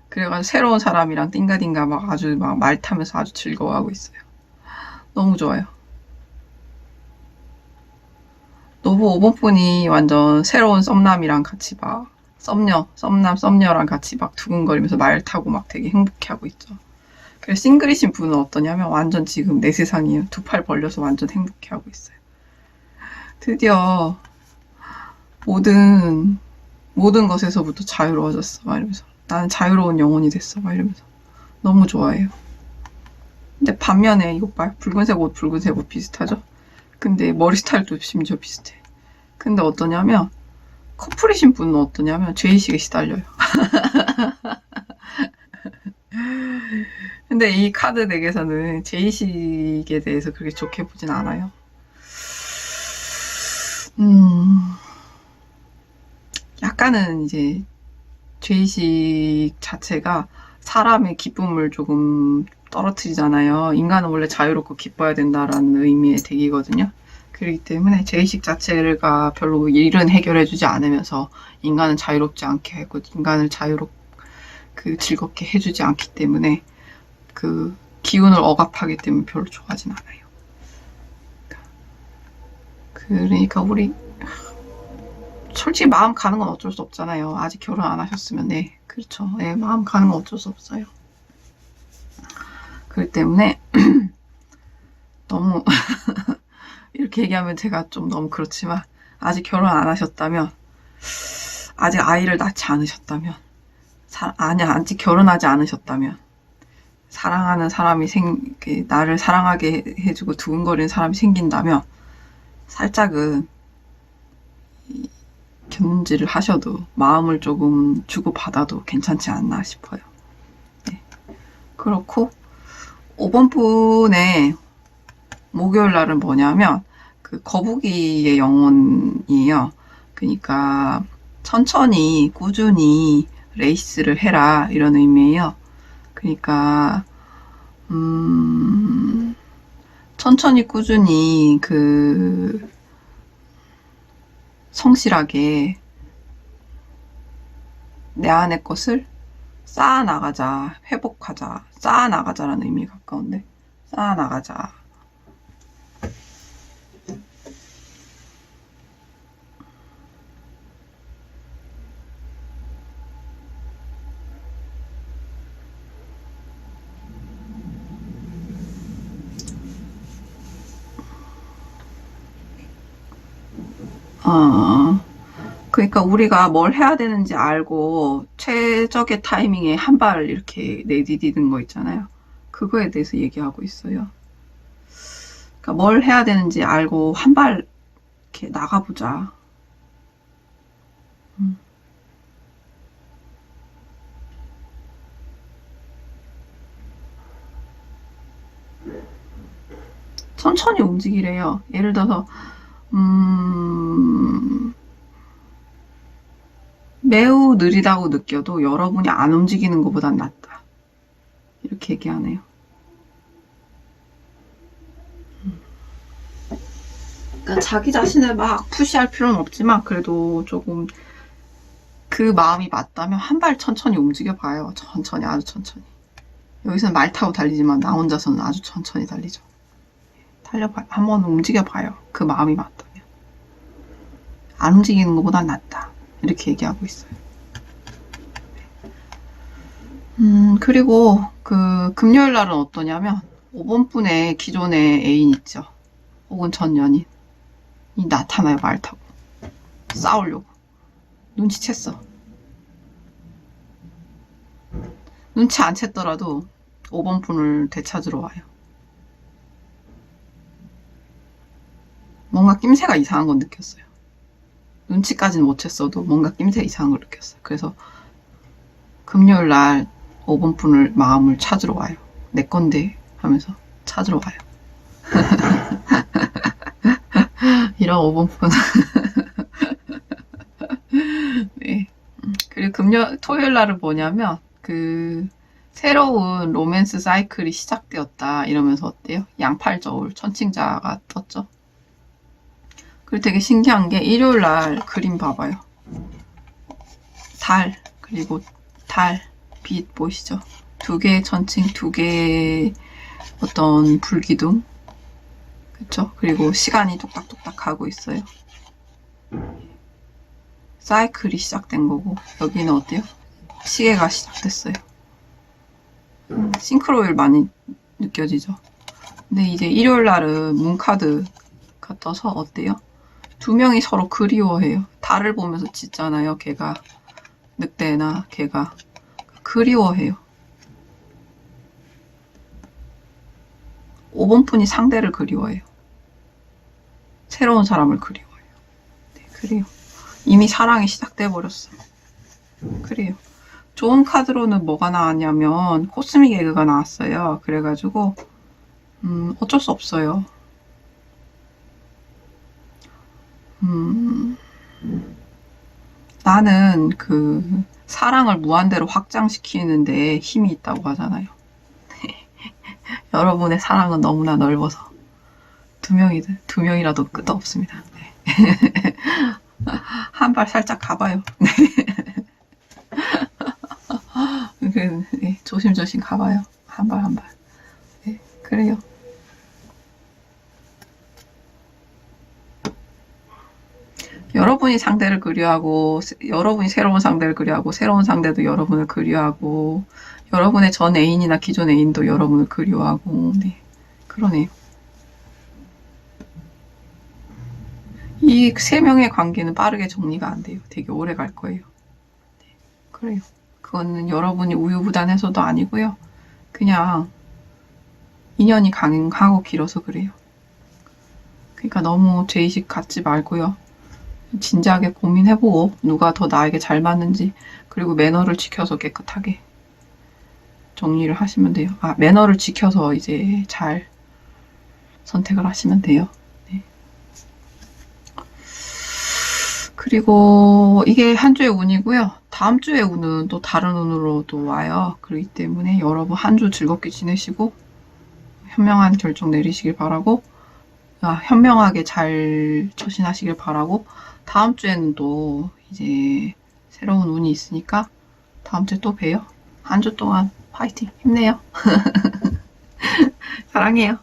그래가지고 새로운 사람이랑 띵가띵가 막 아주 막 말 타면서 아주 즐거워하고 있어요. 너무 좋아요. 노부 5번분이 완전 새로운 썸남이랑 같이 막 썸녀랑 같이 막 두근거리면서 말 타고 막 되게 행복해하고 있죠. 그래서 싱글이신 분은 어떠냐면 완전 지금 내 세상이에요. 두 팔 벌려서 완전 행복해하고 있어요. 드디어 모든 것에서부터 자유로워졌어. 막 이러면서. 나는 자유로운 영혼이 됐어. 막 이러면서. 너무 좋아해요. 근데 반면에 이것 봐. 붉은색 옷 비슷하죠? 근데 머리 스타일도 심지어 비슷해. 근데 어떠냐면 커플이신 분은 어떠냐면 죄의식에 시달려요. 근데 이 카드 덱에서는 죄의식에 대해서 그렇게 좋게 보진 않아요. 약간은 이제 죄의식 자체가 사람의 기쁨을 조금 떨어뜨리잖아요. 인간은 원래 자유롭고 기뻐야 된다라는 의미의 덱이거든요. 그렇기 때문에 죄의식 자체가 별로 일은 해결해주지 않으면서 인간은 자유롭지 않게 하고 인간을 즐겁게 해주지 않기 때문에 그 기운을 억압하기 때문에 별로 좋아하진 않아요. 그러니까 우리 솔직히 마음 가는 건 어쩔 수 없잖아요. 아직 결혼 안 하셨으면 네 그렇죠. 네, 마음 가는 건 어쩔 수 없어요. 그렇기 때문에 너무 이렇게 얘기하면 제가 좀 너무 그렇지만 아직 결혼 안 하셨다면 아직 아이를 낳지 않으셨다면, 아직 결혼하지 않으셨다면, 사랑하는 사람이 나를 사랑하게 해주고 두근거리는 사람이 생긴다면, 살짝은 견눈질을 하셔도 마음을 조금 주고받아도 괜찮지 않나 싶어요. 네. 그렇고 5번 분의 목요일 날은 뭐냐면 그 거북이의 영혼이에요. 그러니까 천천히 꾸준히 레이스를 해라 이런 의미예요. 그러니까 천천히 꾸준히 성실하게 내 안의 것을 쌓아나가자, 회복하자, 쌓아나가자라는 의미에 가까운데, 쌓아나가자. 그러니까 우리가 뭘 해야 되는지 알고 최적의 타이밍에 한 발 이렇게 내디디는 거 있잖아요. 그거에 대해서 얘기하고 있어요. 그러니까 뭘 해야 되는지 알고 한 발 이렇게 나가보자. 천천히 움직이래요. 예를 들어서 매우 느리다고 느껴도 여러분이 안 움직이는 것보단 낫다. 이렇게 얘기하네요. 그러니까 자기 자신을 막 푸시할 필요는 없지만 그래도 조금 그 마음이 맞다면 한 발 천천히 움직여 봐요. 천천히, 아주 천천히. 여기서는 말 타고 달리지만 나 혼자서는 아주 천천히 달리죠. 달려봐요. 한번 움직여 봐요. 그 마음이 맞다면. 안 움직이는 것보단 낫다. 이렇게 얘기하고 있어요. 그리고 금요일 날은 어떠냐면 5번 분의 기존의 애인 있죠. 혹은 전 연인이 나타나요. 말 타고. 싸우려고. 눈치챘어. 눈치 안 챘더라도 5번 분을 되찾으러 와요. 뭔가 낌새가 이상한 건 느꼈어요. 눈치까지는 못 챘어도 뭔가 낌새 이상한 걸 느꼈어요. 그래서 금요일 날 5번 분을 마음을 찾으러 와요. 내 건데 하면서 찾으러 와요. 이런 5번 분. 네. 그리고 토요일 날은 뭐냐면 새로운 로맨스 사이클이 시작되었다 이러면서 어때요? 양팔 저울 천칭자가 떴죠. 그리고 되게 신기한 게 일요일 날 그림 봐봐요. 그리고 빛 보이시죠? 두 개의 천칭, 두 개의 어떤 불기둥. 그쵸? 그리고 시간이 뚝딱뚝딱 가고 있어요. 사이클이 시작된 거고, 여기는 어때요? 시계가 시작됐어요. 싱크로율 많이 느껴지죠? 근데 이제 일요일 날은 문카드가 떠서 어때요? 두 명이 서로 그리워해요. 달을 보면서 짖잖아요, 걔가. 늑대나 걔가. 그리워해요. 5번 분이 상대를 그리워해요. 새로운 사람을 그리워해요. 네, 그래요. 이미 사랑이 시작돼 버렸어. 그래요. 좋은 카드로는 뭐가 나왔냐면 코스믹 에그가 나왔어요. 그래가지고 어쩔 수 없어요. 나는 사랑을 무한대로 확장시키는데 힘이 있다고 하잖아요. 여러분의 사랑은 너무나 넓어서 두 명이라도 끝도 없습니다. 네. 한 발 살짝 가봐요. 네, 조심조심 가봐요. 한 발 한 발. 네, 그래요. 여러분이 상대를 그리워하고 여러분이 새로운 상대를 그리워하고 새로운 상대도 여러분을 그리워하고 여러분의 전 애인이나 기존 애인도 여러분을 그리워하고 네, 그러네요. 이 세 명의 관계는 빠르게 정리가 안 돼요. 되게 오래 갈 거예요. 네, 그래요. 그거는 여러분이 우유부단해서도 아니고요. 그냥 인연이 강하고 길어서 그래요. 그러니까 너무 죄의식 갖지 말고요. 진지하게 고민해보고 누가 더 나에게 잘 맞는지, 그리고 매너를 지켜서 깨끗하게 정리를 하시면 돼요. 아, 매너를 지켜서 이제 잘 선택을 하시면 돼요. 네. 그리고 이게 한 주의 운이고요. 다음 주의 운은 또 다른 운으로 또 와요. 그렇기 때문에 여러분 한 주 즐겁게 지내시고 현명한 결정 내리시길 바라고, 현명하게 잘 처신하시길 바라고, 다음 주에는 또 이제 새로운 운이 있으니까 다음 주에 또 봬요. 한 주 동안 파이팅 힘내요. 사랑해요.